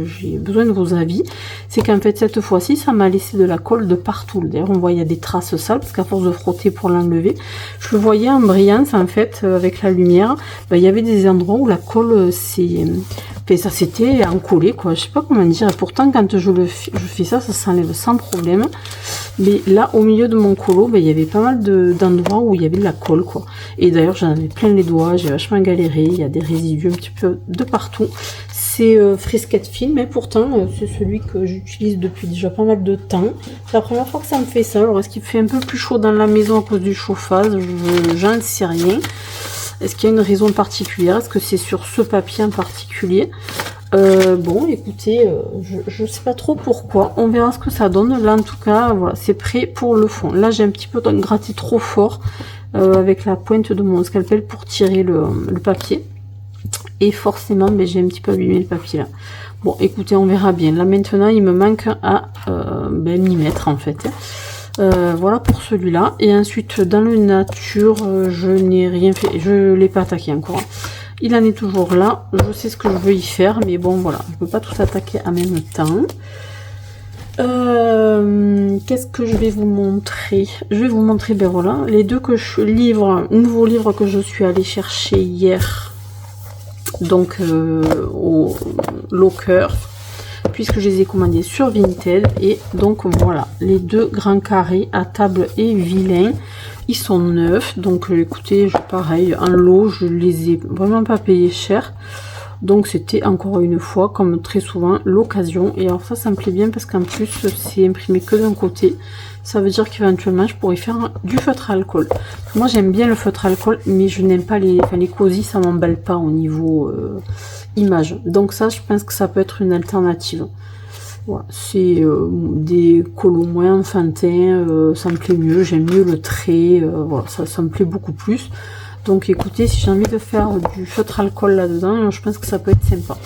j'ai besoin de vos avis, c'est qu'en fait cette fois-ci ça m'a laissé de la colle de partout. D'ailleurs on voit il y a des traces sales parce qu'à force de frotter pour l'enlever, je le voyais en brillance en fait avec la lumière. Il y avait des endroits où la colle ça s'était encollé quoi, je sais pas comment dire. Pourtant quand je fais ça, ça s'enlève sans problème, mais là au milieu de mon colo il y avait pas mal d'endroits où il y avait de la colle quoi. Et d'ailleurs j'en avais plein les doigts, j'ai vachement galéré, il y a des résidus un petit peu de partout. C'est frisquette film, mais pourtant c'est celui que j'utilise depuis déjà pas mal de temps. C'est la première fois que ça me fait ça. Alors est-ce qu'il fait un peu plus chaud dans la maison à cause du chauffage? J'en sais rien. Est-ce qu'il y a une raison particulière? Est-ce que c'est sur ce papier en particulier? Bon, écoutez, je sais pas trop pourquoi. On verra ce que ça donne. Là, en tout cas, voilà, c'est prêt pour le fond. Là, j'ai un petit peu gratté trop fort avec la pointe de mon scalpel pour tirer le papier. Et forcément, j'ai un petit peu abîmé le papier là. Bon, écoutez, on verra bien. Là, maintenant, il me manque à m'y mettre, en fait. Voilà pour celui-là. Et ensuite dans le nature, je n'ai rien fait, je l'ai pas attaqué encore. Il en est toujours là, je sais ce que je veux y faire, mais bon voilà, je peux pas tout attaquer en même temps. Qu'est-ce que je vais vous montrer? Je vais vous montrer voilà les deux nouveaux livres que je suis allée chercher hier, donc au Locker, puisque je les ai commandés sur Vinted. Et donc voilà, les deux grands carrés à table et vilain, ils sont neufs. Donc écoutez, pareil, en lot, je les ai vraiment pas payés cher. Donc c'était encore une fois, comme très souvent, l'occasion. Et alors ça me plaît bien parce qu'en plus c'est imprimé que d'un côté. Ça veut dire qu'éventuellement je pourrais faire du feutre à alcool. Moi j'aime bien le feutre à alcool, mais je n'aime pas les cosy, ça m'emballe pas au niveau image. Donc ça, je pense que ça peut être une alternative. Voilà, c'est des colos moins enfantins, ça me plaît mieux, j'aime mieux le trait, voilà, ça me plaît beaucoup plus. Donc écoutez, si j'ai envie de faire du feutre alcool là-dedans, je pense que ça peut être sympa.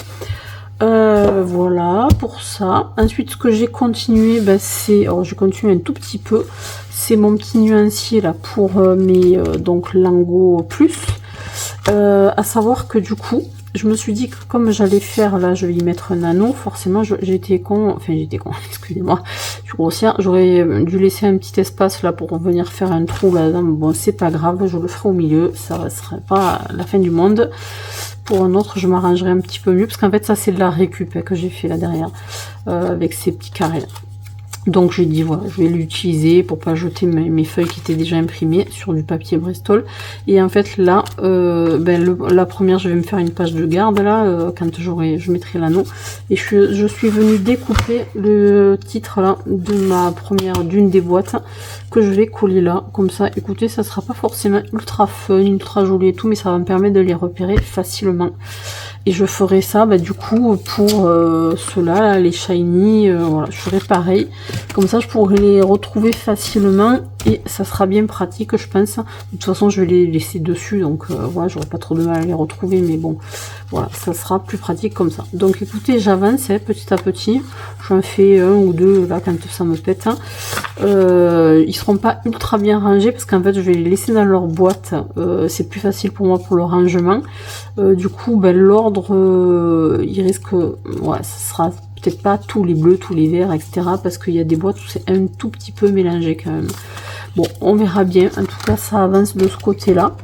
Voilà pour ça. Ensuite, ce que j'ai continué, c'est, alors je continue un tout petit peu, c'est mon petit nuancier là pour mes donc Lango plus. À savoir que du coup, je me suis dit que comme j'allais faire là, je vais y mettre un anneau, forcément j'étais con, excusez-moi, je suis grossière, j'aurais dû laisser un petit espace là pour venir faire un trou là-dedans. Bon, c'est pas grave, je le ferai au milieu, ça ne serait pas la fin du monde. Pour un autre, je m'arrangerai un petit peu mieux, parce qu'en fait ça c'est de la récup que j'ai fait là derrière, avec ces petits carrés là. Donc j'ai dit voilà, je vais l'utiliser pour pas jeter mes feuilles qui étaient déjà imprimées sur du papier Bristol. Et en fait là, la première, je vais me faire une page de garde là, quand je mettrai l'anneau. Et je suis venue découper le titre là de ma première, d'une des boîtes que je vais coller là. Comme ça, écoutez, ça sera pas forcément ultra fun, ultra joli et tout, mais ça va me permettre de les repérer facilement. Et je ferai ça du coup pour ceux-là, les shiny, voilà, je ferai pareil. Comme ça je pourrai les retrouver facilement et ça sera bien pratique je pense. De toute façon je vais les laisser dessus, donc voilà, j'aurai pas trop de mal à les retrouver, mais bon, voilà, ça sera plus pratique comme ça. Donc écoutez, j'avance petit à petit, j'en fais un ou deux là quand ça me pète. Ils seront pas ultra bien rangés parce qu'en fait je vais les laisser dans leur boîte, c'est plus facile pour moi pour le rangement. Du coup l'ordre il risque, ouais, ça sera peut-être pas tous les bleus, tous les verts, etc. parce qu'il y a des boîtes où c'est un tout petit peu mélangé quand même. Bon, on verra bien. En tout cas, ça avance de ce côté-là.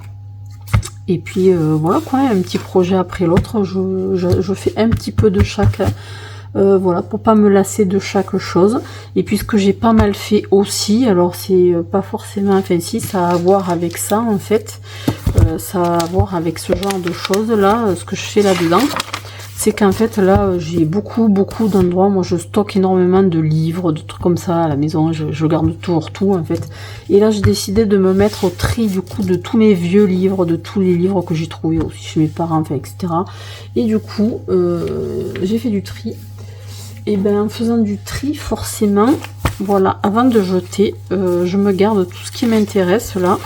Et puis voilà quoi, un petit projet après l'autre. Je fais un petit peu de chaque. Voilà, pour pas me lasser de chaque chose. Et puis ce que j'ai pas mal fait aussi, alors c'est pas forcément, enfin si, ça a à voir avec ça en fait. Ça a à voir avec ce genre de choses là, ce que je fais là-dedans. C'est qu'en fait là j'ai beaucoup d'endroits, moi je stocke énormément de livres, de trucs comme ça à la maison, je garde toujours tout en fait. Et là j'ai décidé de me mettre au tri du coup de tous mes vieux livres, de tous les livres que j'ai trouvés aussi chez mes parents, enfin, etc. Et du coup j'ai fait du tri. Et en faisant du tri forcément, voilà, avant de jeter, je me garde tout ce qui m'intéresse là.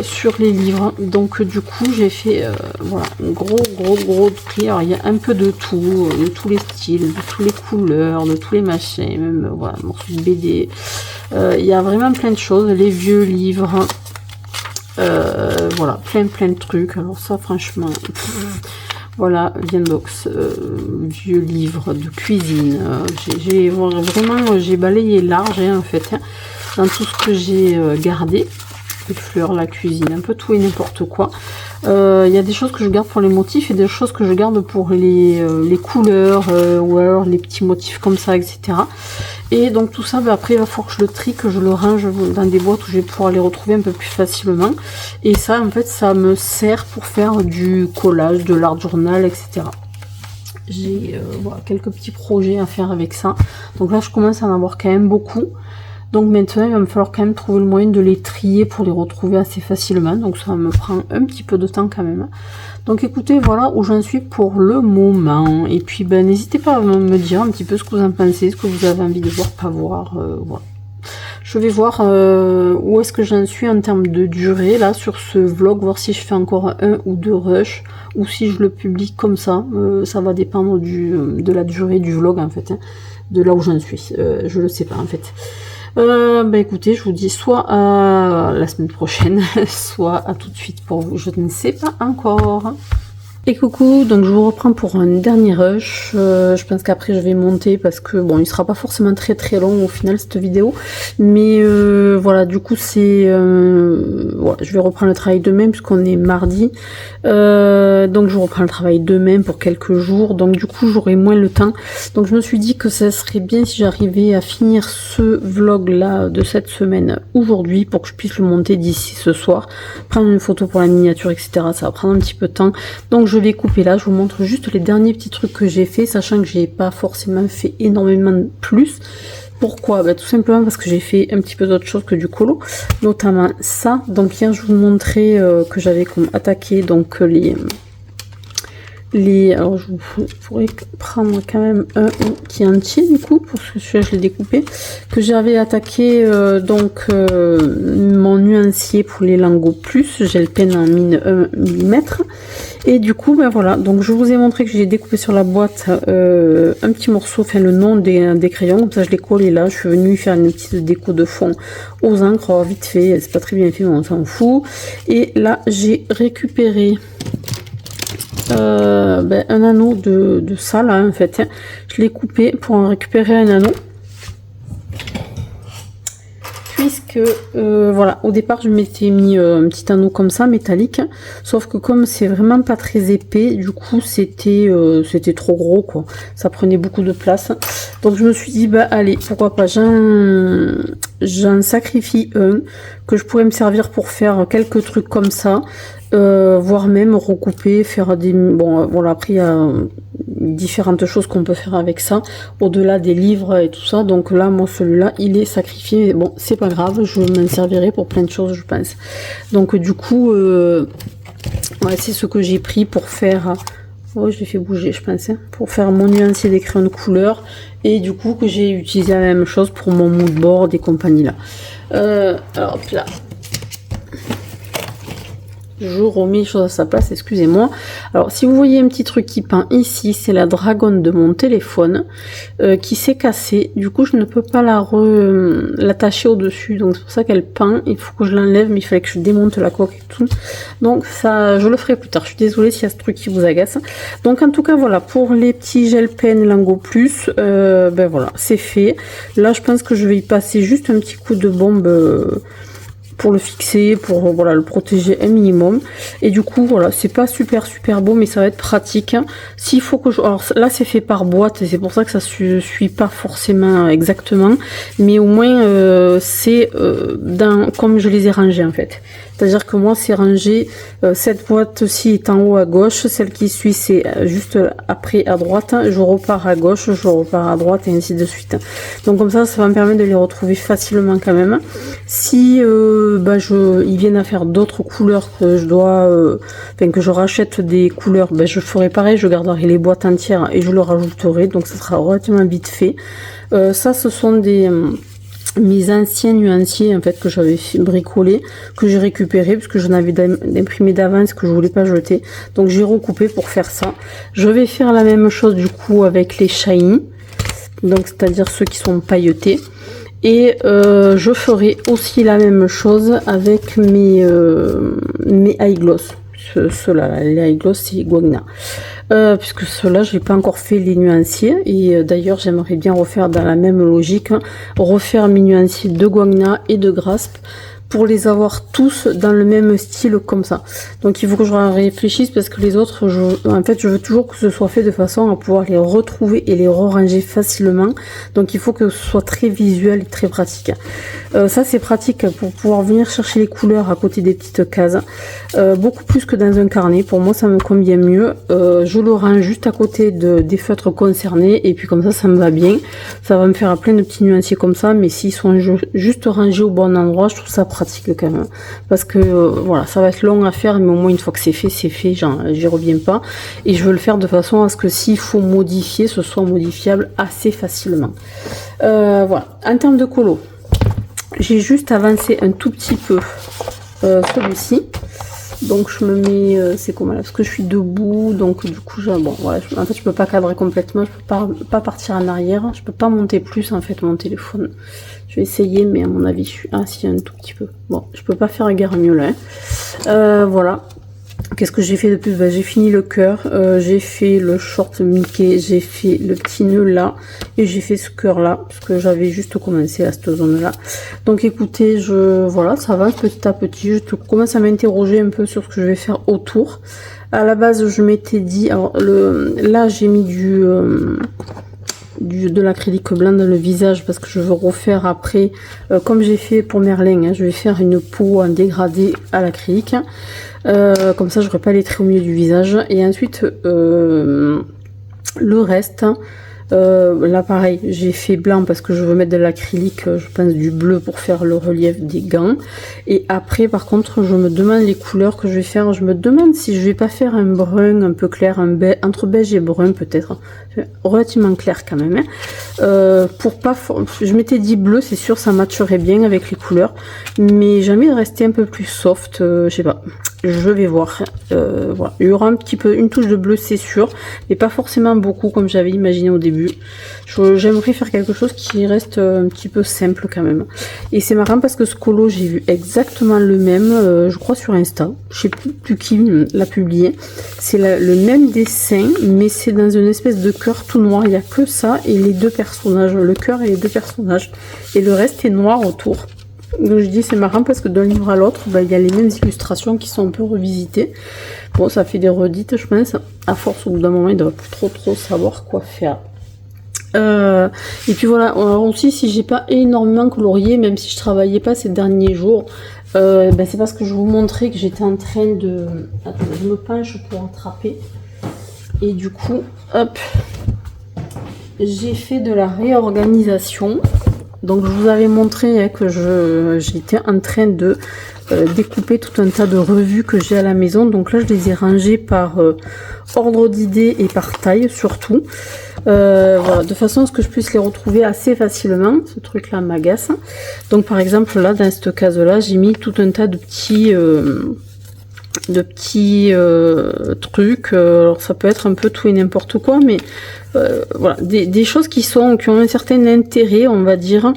Sur les livres, donc du coup j'ai fait voilà, un gros tri. Alors il y a un peu de tout, de tous les styles, de toutes les couleurs, de tous les machins, même voilà, morceaux de BD, il y a vraiment plein de choses, les vieux livres, voilà, plein de trucs. Alors ça franchement voilà, Viendox, vieux livres de cuisine, j'ai balayé large en fait, dans tout ce que j'ai gardé. Les fleurs, la cuisine, un peu tout et n'importe quoi. Il y a des choses que je garde pour les motifs et des choses que je garde pour les couleurs, ou alors les petits motifs comme ça, etc. Et donc tout ça, après il va falloir que je le trie, que je le range dans des boîtes où je vais pouvoir les retrouver un peu plus facilement. Et ça, en fait, ça me sert pour faire du collage, de l'art journal, etc. J'ai voilà, quelques petits projets à faire avec ça. Donc là, je commence à en avoir quand même beaucoup. Donc maintenant, il va me falloir quand même trouver le moyen de les trier pour les retrouver assez facilement. Donc ça me prend un petit peu de temps quand même. Donc écoutez, voilà où j'en suis pour le moment. Et puis n'hésitez pas à me dire un petit peu ce que vous en pensez, ce que vous avez envie de voir, pas voir. Voilà. Je vais voir où est-ce que j'en suis en termes de durée là sur ce vlog, voir si je fais encore un ou deux rushs ou si je le publie comme ça. Ça va dépendre de la durée du vlog en fait, de là où j'en suis. Je le sais pas en fait. Écoutez, je vous dis soit à la semaine prochaine, soit à tout de suite pour vous, je ne sais pas encore. Et coucou, donc je vous reprends pour un dernier rush. Je pense qu'après je vais monter parce que bon, il sera pas forcément très long au final cette vidéo, mais voilà, du coup c'est voilà, je vais reprendre le travail demain puisqu'on est mardi, donc je reprends le travail demain pour quelques jours, donc du coup j'aurai moins le temps. Donc je me suis dit que ça serait bien si j'arrivais à finir ce vlog là de cette semaine aujourd'hui pour que je puisse le monter d'ici ce soir, prendre une photo pour la miniature, etc. Ça va prendre un petit peu de temps, donc je vais couper là. Je vous montre juste les derniers petits trucs que j'ai fait, sachant que j'ai pas forcément fait énormément de plus. Pourquoi? Tout simplement parce que j'ai fait un petit peu d'autres choses que du colo, notamment ça. Donc hier je vous montrais que j'avais comme attaqué donc alors je pourrais prendre quand même un qui est entier du coup, parce que celui-là je l'ai découpé, que j'avais attaqué donc mon nuancier pour les lingots plus, gel pen en mine 1 mm. Et du coup voilà, donc je vous ai montré que j'ai découpé sur la boîte un petit morceau, enfin le nom des crayons, comme ça je l'ai collé là. Je suis venue faire une petite déco de fond aux encres, alors vite fait, c'est pas très bien fait mais on s'en fout. Et là j'ai récupéré un anneau de ça là en fait, je l'ai coupé pour en récupérer un anneau, puisque voilà, au départ je m'étais mis un petit anneau comme ça métallique, sauf que comme c'est vraiment pas très épais, du coup c'était trop gros quoi, ça prenait beaucoup de place. Donc je me suis dit bah allez, pourquoi pas, j'en sacrifie un que je pourrais me servir pour faire quelques trucs comme ça, voire même recouper, faire des... Bon voilà, après il y a différentes choses qu'on peut faire avec ça, au-delà des livres et tout ça. Donc là, moi celui-là, il est sacrifié, mais bon, c'est pas grave, je m'en servirai pour plein de choses, je pense. Donc du coup, ouais, c'est ce que j'ai pris pour faire... Oh, je l'ai fait bouger, je pense, hein, pour faire mon nuancier des crayons de couleur. Et du coup, que j'ai utilisé la même chose pour mon mood board et compagnie là. Alors là, je remets les choses à sa place, excusez-moi. Alors si vous voyez un petit truc qui peint ici, c'est la dragonne de mon téléphone qui s'est cassée. Du coup je ne peux pas l'attacher au dessus, donc c'est pour ça qu'elle peint. Il faut que je l'enlève, mais il fallait que je démonte la coque et tout, donc ça je le ferai plus tard. Je suis désolée s'il y a ce truc qui vous agace. Donc en tout cas voilà, pour les petits gel pen Lingo Plus, ben voilà, c'est fait. Là je pense que je vais y passer juste un petit coup de bombe pour le fixer, pour voilà, le protéger un minimum. Et du coup voilà, c'est pas super beau, mais ça va être pratique. S'il faut que je... Alors là c'est fait par boîte, et c'est pour ça que ça suit pas forcément exactement, mais au moins c'est comme je les ai rangés en fait. C'est-à-dire que moi c'est rangé, cette boîte-ci est en haut à gauche, celle qui suit c'est juste après à droite, je repars à gauche, je repars à droite et ainsi de suite. Donc comme ça va me permettre de les retrouver facilement quand même. Si ils viennent à faire d'autres couleurs que je dois, que je rachète des couleurs, je ferai pareil, je garderai les boîtes entières et je le rajouterai, donc ça sera relativement vite fait. Ça ce sont des... mes anciens nuanciers en fait que j'avais bricolé, que j'ai récupéré parce que j'en avais imprimé d'avance que je voulais pas jeter, donc j'ai recoupé pour faire ça. Je vais faire la même chose du coup avec les shiny, donc c'est à dire ceux qui sont pailletés, et je ferai aussi la même chose avec mes high gloss. Ceux-là, les high gloss c'est Guagna. Puisque ceux-là, je n'ai pas encore fait les nuanciers, et d'ailleurs j'aimerais bien refaire dans la même logique, refaire mes nuanciers de Guagna et de Grasp pour les avoir tous dans le même style comme ça. Donc il faut que je réfléchisse, parce que les autres, en fait je veux toujours que ce soit fait de façon à pouvoir les retrouver et les ranger facilement. Donc il faut que ce soit très visuel et très pratique. Ça c'est pratique pour pouvoir venir chercher les couleurs à côté des petites cases, beaucoup plus que dans un carnet. Pour moi ça me convient mieux. Je le range juste à côté des feutres concernés, et puis comme ça me va bien. Ça va me faire plein de petits nuanciers comme ça, mais s'ils sont juste rangés au bon endroit, je trouve ça pratique quand même, parce que voilà, ça va être long à faire, mais au moins une fois que c'est fait, j'y reviens pas, et je veux le faire de façon à ce que s'il faut modifier, ce soit modifiable assez facilement. Voilà, en termes de colo, j'ai juste avancé un tout petit peu celui-ci. Donc je me mets, c'est comment là, parce que je suis debout, donc du coup bon voilà, en fait je peux pas cadrer complètement, je peux pas partir en arrière, je peux pas monter plus en fait mon téléphone. Je vais essayer, mais à mon avis je suis assis un tout petit peu. Bon, je peux pas faire guère mieux là, hein. Voilà. Qu'est-ce que j'ai fait de plus? J'ai fini le cœur, j'ai fait le short Mickey, j'ai fait le petit nœud là, et j'ai fait ce cœur là, parce que j'avais juste commencé à cette zone là. Donc écoutez, voilà, ça va petit à petit, je commence à m'interroger un peu sur ce que je vais faire autour. À la base je m'étais dit, alors là j'ai mis de l'acrylique blanc dans le visage, parce que je veux refaire après, comme j'ai fait pour Merlin, hein, je vais faire une peau en dégradé à l'acrylique. Comme ça j'aurai pas les traits au milieu du visage, et ensuite le reste, là pareil j'ai fait blanc parce que je veux mettre de l'acrylique, je pense du bleu pour faire le relief des gants. Et après par contre je me demande les couleurs que je vais faire, je me demande si je vais pas faire un brun un peu clair, entre beige et brun peut-être, relativement clair quand même, hein. Pour pas, je m'étais dit bleu, c'est sûr ça matcherait bien avec les couleurs, mais j'ai envie de rester un peu plus soft, je sais pas, je vais voir. Voilà, il y aura un petit peu une touche de bleu c'est sûr, mais pas forcément beaucoup comme j'avais imaginé au début. J'aimerais faire quelque chose qui reste un petit peu simple quand même. Et c'est marrant parce que ce colo j'ai vu exactement le même, je crois sur Insta, je sais plus qui l'a publié. C'est le même dessin, mais c'est dans une espèce de cœur tout noir, il n'y a que ça et les deux personnages, le cœur et les deux personnages, et le reste est noir autour. Donc je dis c'est marrant parce que d'un livre à l'autre, bah, il y a les mêmes illustrations qui sont un peu revisitées. Bon, ça fait des redites, je pense. À force, au bout d'un moment, il ne doit plus trop savoir quoi faire. Et puis voilà, aussi si j'ai pas énormément colorié, même si je travaillais pas ces derniers jours, c'est parce que je vous montrais que j'étais en train de... Attendez, je me penche pour attraper. Et du coup, hop, j'ai fait de la réorganisation. Donc je vous avais montré que j'étais en train de découper tout un tas de revues que j'ai à la maison. Donc là je les ai rangées par ordre d'idées et par taille surtout. Voilà, de façon à ce que je puisse les retrouver assez facilement. Ce truc là m'agace. Donc par exemple là dans cette case là j'ai mis tout un tas de petits trucs. Alors ça peut être un peu tout et n'importe quoi, mais voilà, des choses qui ont un certain intérêt, on va dire,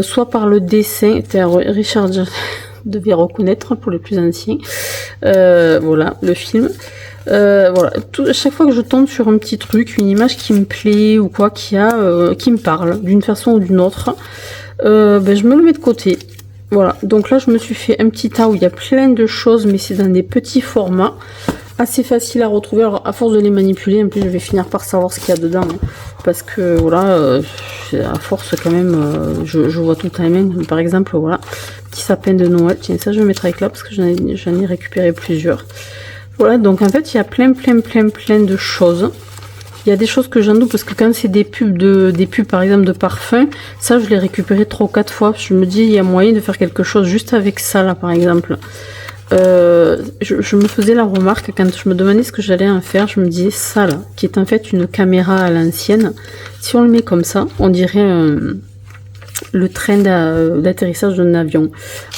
soit par le dessin. Richard devait reconnaître pour les plus anciens. Voilà, le film. Voilà, chaque fois que je tombe sur un petit truc, une image qui me plaît ou quoi, qui me parle d'une façon ou d'une autre, je me le mets de côté. Voilà, donc là je me suis fait un petit tas où il y a plein de choses, mais c'est dans des petits formats, assez facile à retrouver. Alors à force de les manipuler, en plus je vais finir par savoir ce qu'il y a dedans, hein, parce que voilà, à force quand même, je vois tout le temps les mêmes. Par exemple, voilà, petit sapin de Noël, tiens ça je vais mettre avec là parce que j'en ai récupéré plusieurs. Voilà, donc en fait il y a plein de choses. Il y a des choses que j'en doute parce que quand c'est des pubs par exemple de parfum, ça je l'ai récupéré 3 ou 4 fois. Je me dis il y a moyen de faire quelque chose juste avec ça là par exemple. Je me faisais la remarque quand je me demandais ce que j'allais en faire, je me disais ça là, qui est en fait une caméra à l'ancienne. Si on le met comme ça, on dirait le train d'atterrissage d'un avion.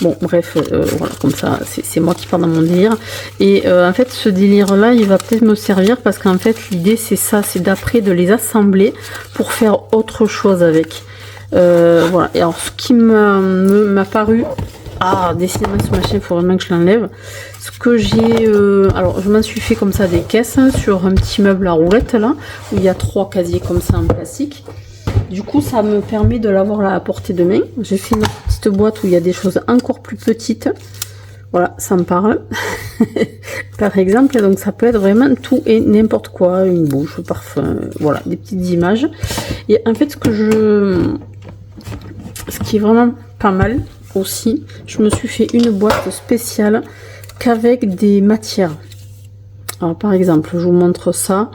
Bon, bref, voilà, comme ça, c'est moi qui pars dans mon délire. Et en fait, ce délire-là, il va peut-être me servir parce qu'en fait, l'idée, c'est ça, c'est d'après de les assembler pour faire autre chose avec. Voilà. Et alors, ce qui m'a paru... Ah, décidément, ce machin, il faut vraiment que je l'enlève. Ce que j'ai... alors, je m'en suis fait comme ça des caisses hein, sur un petit meuble à roulettes, là, où il y a 3 casiers comme ça en plastique. Du coup, ça me permet de l'avoir là à portée de main. J'ai fait une petite boîte où il y a des choses encore plus petites. Voilà, ça me parle. Par exemple, donc ça peut être vraiment tout et n'importe quoi. Une bouche, parfum, voilà, des petites images. Et en fait, ce qui est vraiment pas mal aussi, je me suis fait une boîte spéciale qu'avec des matières. Alors, par exemple, je vous montre ça.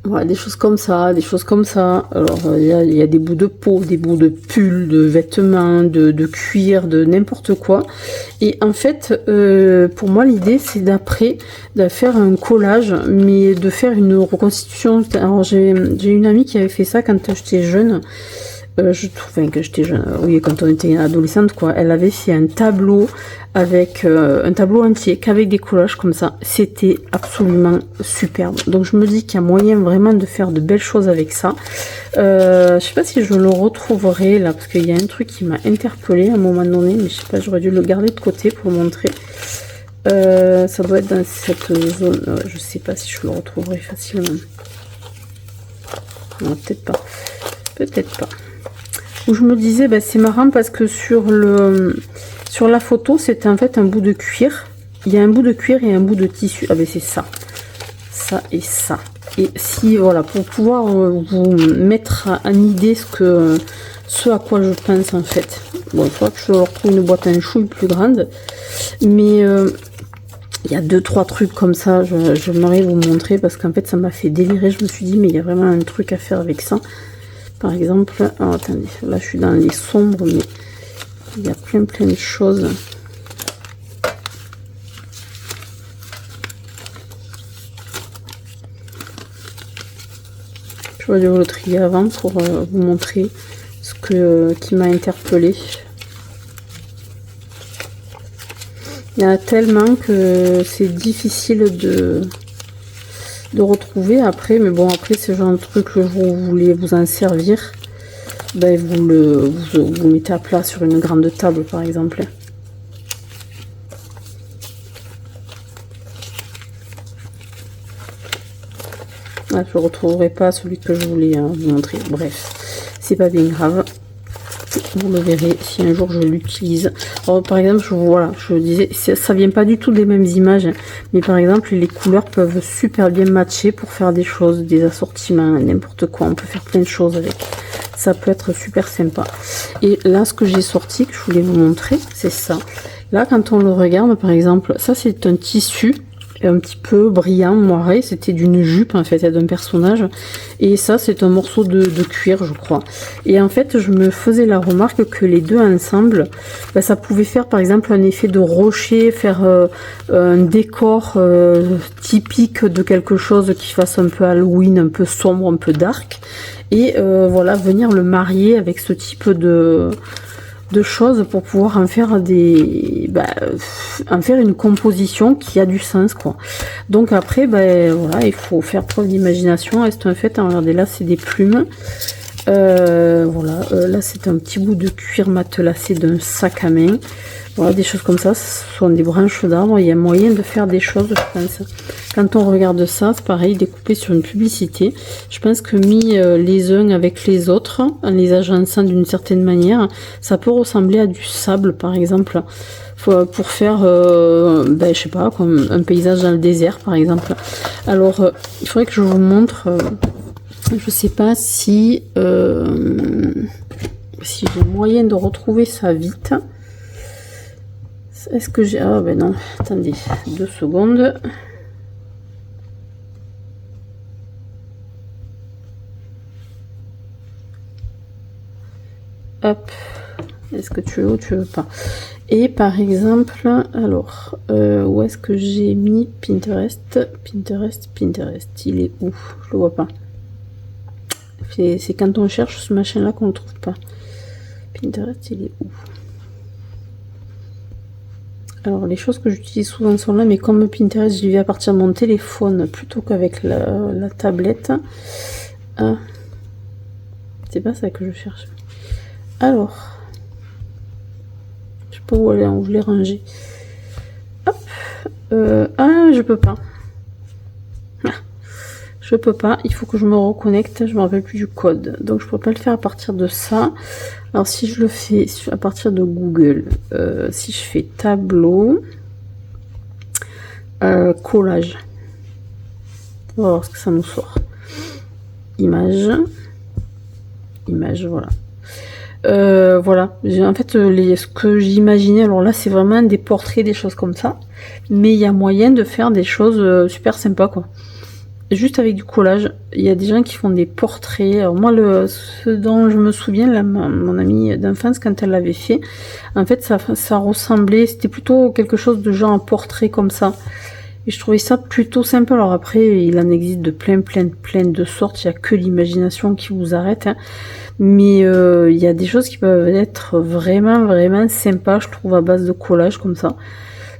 Voilà, des choses comme ça, des choses comme ça. Alors, il y a des bouts de peau, des bouts de pull, de vêtements, de cuir, de n'importe quoi. Et en fait, pour moi, l'idée, c'est d'après, de faire un collage, mais de faire une reconstitution. Alors, j'ai une amie qui avait fait ça quand j'étais jeune. Je trouvais que j'étais jeune, oui, quand on était adolescente, quoi. Elle avait fait un tableau avec un tableau entier qu'avec des collages comme ça. C'était absolument superbe. Donc je me dis qu'il y a moyen vraiment de faire de belles choses avec ça. Je sais pas si je le retrouverai là, parce qu'il y a un truc qui m'a interpellée à un moment donné, mais je sais pas, j'aurais dû le garder de côté pour montrer. Ça doit être dans cette zone. Je sais pas si je le retrouverai facilement. Non, peut-être pas. Peut-être pas. Où je me disais, c'est marrant parce que sur la photo, c'était en fait un bout de cuir. Il y a un bout de cuir et un bout de tissu. Ah c'est ça. Ça et ça. Et si, voilà, pour pouvoir vous mettre en idée ce à quoi je pense en fait. Bon, il faudra que je leur trouve une boîte à chouille plus grande. Mais il y a 2-3 trucs comme ça, j'aimerais vous montrer parce qu'en fait ça m'a fait délirer. Je me suis dit, mais il y a vraiment un truc à faire avec ça. Par exemple, alors attendez, là je suis dans les sombres, mais il y a plein de choses. Je vais le trier avant pour vous montrer ce qui m'a interpellé. Il y en a tellement que c'est difficile de retrouver après, mais bon, après c'est genre un truc que vous voulez vous en servir, vous mettez à plat sur une grande table par exemple. Ah, je ne retrouverai pas celui que je voulais vous montrer, bref, c'est pas bien grave. vous le verrez si un jour je l'utilise. Alors par exemple, voilà, je disais, ça vient pas du tout des mêmes images, mais par exemple les couleurs peuvent super bien matcher pour faire des choses, des assortiments, n'importe quoi. On peut faire plein de choses avec. Ça peut être super sympa. Et là, ce que j'ai sorti, que je voulais vous montrer, c'est ça. Là, quand on le regarde, par exemple, ça c'est un tissu un petit peu brillant, moiré. C'était d'une jupe en fait, d'un personnage. Et ça, c'est un morceau de cuir, je crois. Et en fait, je me faisais la remarque que les deux ensemble, bah, ça pouvait faire par exemple un effet de rocher, faire un décor typique de quelque chose qui fasse un peu Halloween, un peu sombre, un peu dark. Et voilà, venir le marier avec ce type de choses pour pouvoir en faire en faire une composition qui a du sens, quoi. Donc après, voilà, il faut faire preuve d'imagination. Et c'est un fait, hein, regardez, là c'est des plumes, voilà, là c'est un petit bout de cuir matelassé d'un sac à main. Voilà, des choses comme ça, ce sont des branches d'arbres. Il y a moyen de faire des choses, je pense. Quand on regarde ça, c'est pareil, découpé sur une publicité. Je pense que mis les uns avec les autres, en les agençant d'une certaine manière, ça peut ressembler à du sable, par exemple, pour faire, je sais pas, comme un paysage dans le désert, par exemple. Alors, il faudrait que je vous montre. Je sais pas si j'ai moyen de retrouver ça vite. Est-ce que j'ai... Ah ben non, attendez, 2 secondes. Hop. Est-ce que tu veux ou tu veux pas? Et par exemple, alors, où est-ce que j'ai mis Pinterest? Pinterest, il est où? Je le vois pas. C'est quand on cherche ce machin-là qu'on le trouve pas. Pinterest, il est où? Alors, les choses que j'utilise souvent sont là, mais comme Pinterest, j'y vais à partir de mon téléphone plutôt qu'avec la tablette. Ah, c'est pas ça que je cherche. Alors, je sais pas où aller, où je l'ai rangé. Hop, je peux pas. Je peux pas, il faut que je me reconnecte, je me rappelle plus du code. Donc je peux pas le faire à partir de ça. Alors si je le fais à partir de Google, si je fais tableau, collage, on va voir ce que ça nous sort. Image, voilà. Voilà, en fait ce que j'imaginais, alors là c'est vraiment des portraits, des choses comme ça, mais il y a moyen de faire des choses super sympas, quoi. Juste avec du collage. Il y a des gens qui font des portraits. Alors moi, ce dont je me souviens, là, mon amie d'enfance, quand elle l'avait fait, en fait, ça ressemblait, c'était plutôt quelque chose de genre un portrait comme ça. Et je trouvais ça plutôt sympa. Alors après, il en existe de plein de sortes. Il n'y a que l'imagination qui vous arrête, hein. Mais il y a des choses qui peuvent être vraiment sympas, je trouve, à base de collage comme ça.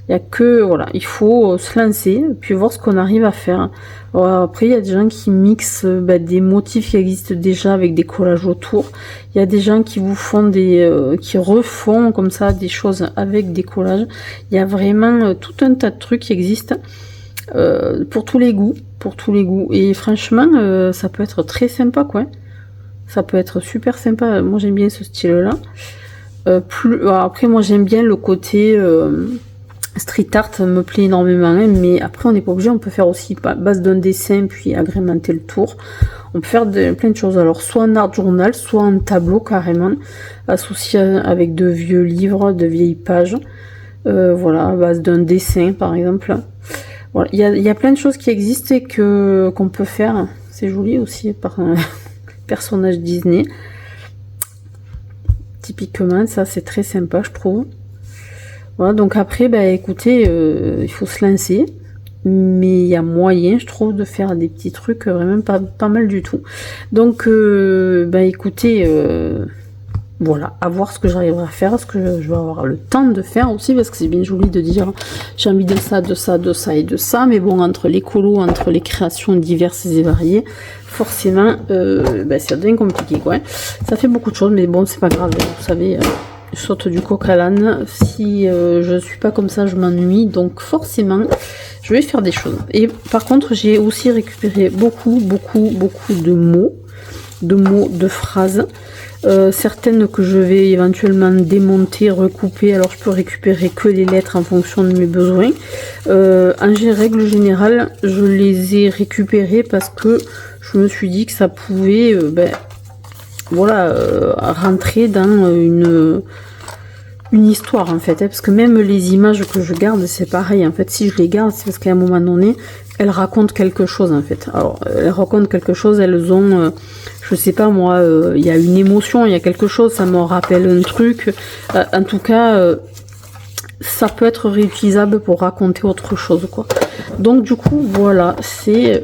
Il y a que, voilà, il faut se lancer, puis voir ce qu'on arrive à faire. Alors après, il y a des gens qui mixent des motifs qui existent déjà avec des collages autour. Il y a des gens qui vous font qui refont comme ça des choses avec des collages. Il y a vraiment tout un tas de trucs qui existent pour tous les goûts, Et franchement, ça peut être très sympa, quoi. Ça peut être super sympa. Moi, j'aime bien ce style-là. Après, moi, j'aime bien le côté street art, me plaît énormément, hein, mais après on n'est pas obligé, on peut faire aussi à base d'un dessin puis agrémenter le tour. On peut faire plein de choses, alors soit en art journal, soit en tableau carrément, associé avec de vieux livres, de vieilles pages, voilà, à base d'un dessin par exemple. Voilà, il y a plein de choses qui existent et qu'on peut faire. C'est joli aussi par un personnage Disney. Typiquement, ça c'est très sympa, je trouve. Voilà, donc après, écoutez, il faut se lancer, mais il y a moyen, je trouve, de faire des petits trucs vraiment pas mal du tout. Donc, écoutez, voilà, à voir ce que j'arriverai à faire, ce que je vais avoir le temps de faire aussi, parce que c'est bien joli de dire j'ai envie de ça et de ça, mais bon, entre les colos, entre les créations diverses et variées, forcément, c'est bien compliqué, quoi. Ça fait beaucoup de choses, mais bon, c'est pas grave, vous savez. Je saute du coq à l'âne. Si je suis pas comme ça, je m'ennuie. Donc forcément, je vais faire des choses. Et par contre, j'ai aussi récupéré beaucoup de mots, de phrases certaines que je vais éventuellement démonter, recouper, alors je peux récupérer que les lettres en fonction de mes besoins. En règle générale, je les ai récupérées parce que je me suis dit que ça pouvait rentrer dans une histoire en fait, parce que même les images que je garde, c'est pareil en fait. Si je les garde, c'est parce qu'à un moment donné elles racontent quelque chose en fait. Alors elles racontent quelque chose, elles ont je sais pas moi, il y a une émotion, il y a quelque chose, ça me rappelle un truc, en tout cas ça peut être réutilisable pour raconter autre chose quoi. Donc du coup voilà, c'est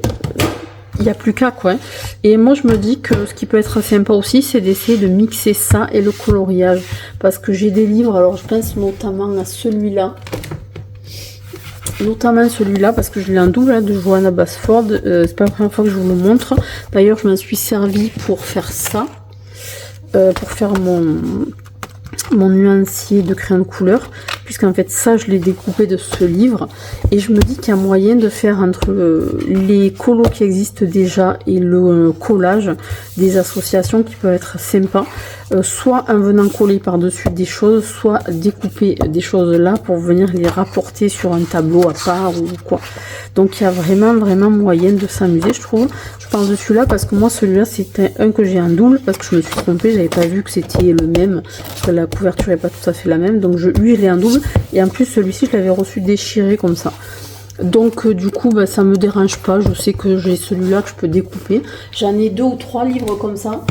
il n'y a plus qu'à quoi. Et moi je me dis que ce qui peut être sympa aussi, c'est d'essayer de mixer ça et le coloriage, parce que j'ai des livres, alors je pense notamment à celui-là, parce que je l'ai en double là, de Johanna Basford. C'est pas la première fois que je vous le montre, d'ailleurs je m'en suis servi pour faire ça, pour faire mon nuancier de crayon de couleur, puisqu'en fait ça je l'ai découpé de ce livre, et je me dis qu'il y a moyen de faire entre les colos qui existent déjà et le collage des associations qui peuvent être sympas, soit en venant coller par dessus des choses, soit découper des choses là pour venir les rapporter sur un tableau à part ou quoi. Donc il y a vraiment moyen de s'amuser, je trouve. Je parle de celui-là parce que moi celui-là c'était un que j'ai en double, parce que je me suis trompée, j'avais pas vu que c'était le même, parce que la couverture n'est pas tout à fait la même, donc lui je l'ai en double, et en plus celui-ci je l'avais reçu déchiré comme ça. Donc du coup ça me dérange pas, je sais que j'ai celui-là que je peux découper. J'en ai 2 ou 3 livres comme ça.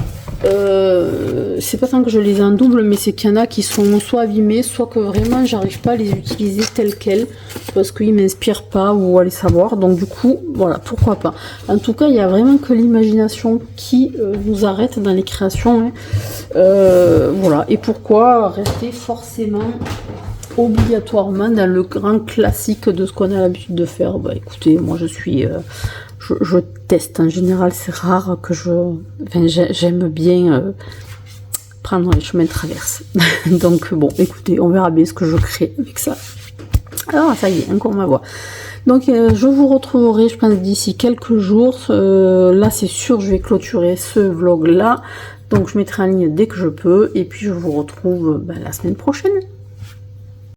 C'est pas tant que je les ai en double, mais c'est qu'il y en a qui sont soit abîmés, soit que vraiment j'arrive pas à les utiliser tels quels, parce qu'ils m'inspirent pas, ou aller savoir. Donc du coup voilà, pourquoi pas. En tout cas il y a vraiment que l'imagination qui nous arrête dans les créations, hein. Voilà, et pourquoi rester forcément obligatoirement dans le grand classique de ce qu'on a l'habitude de faire. Bah écoutez, moi je suis je teste en général, c'est rare que j'aime bien prendre les chemins de traverse. Donc bon, écoutez, on verra bien ce que je crée avec ça. Alors ça y est, encore ma voix. Donc je vous retrouverai, je pense, d'ici quelques jours. Là c'est sûr, je vais clôturer ce vlog là, donc je mettrai en ligne dès que je peux, et puis je vous retrouve la semaine prochaine.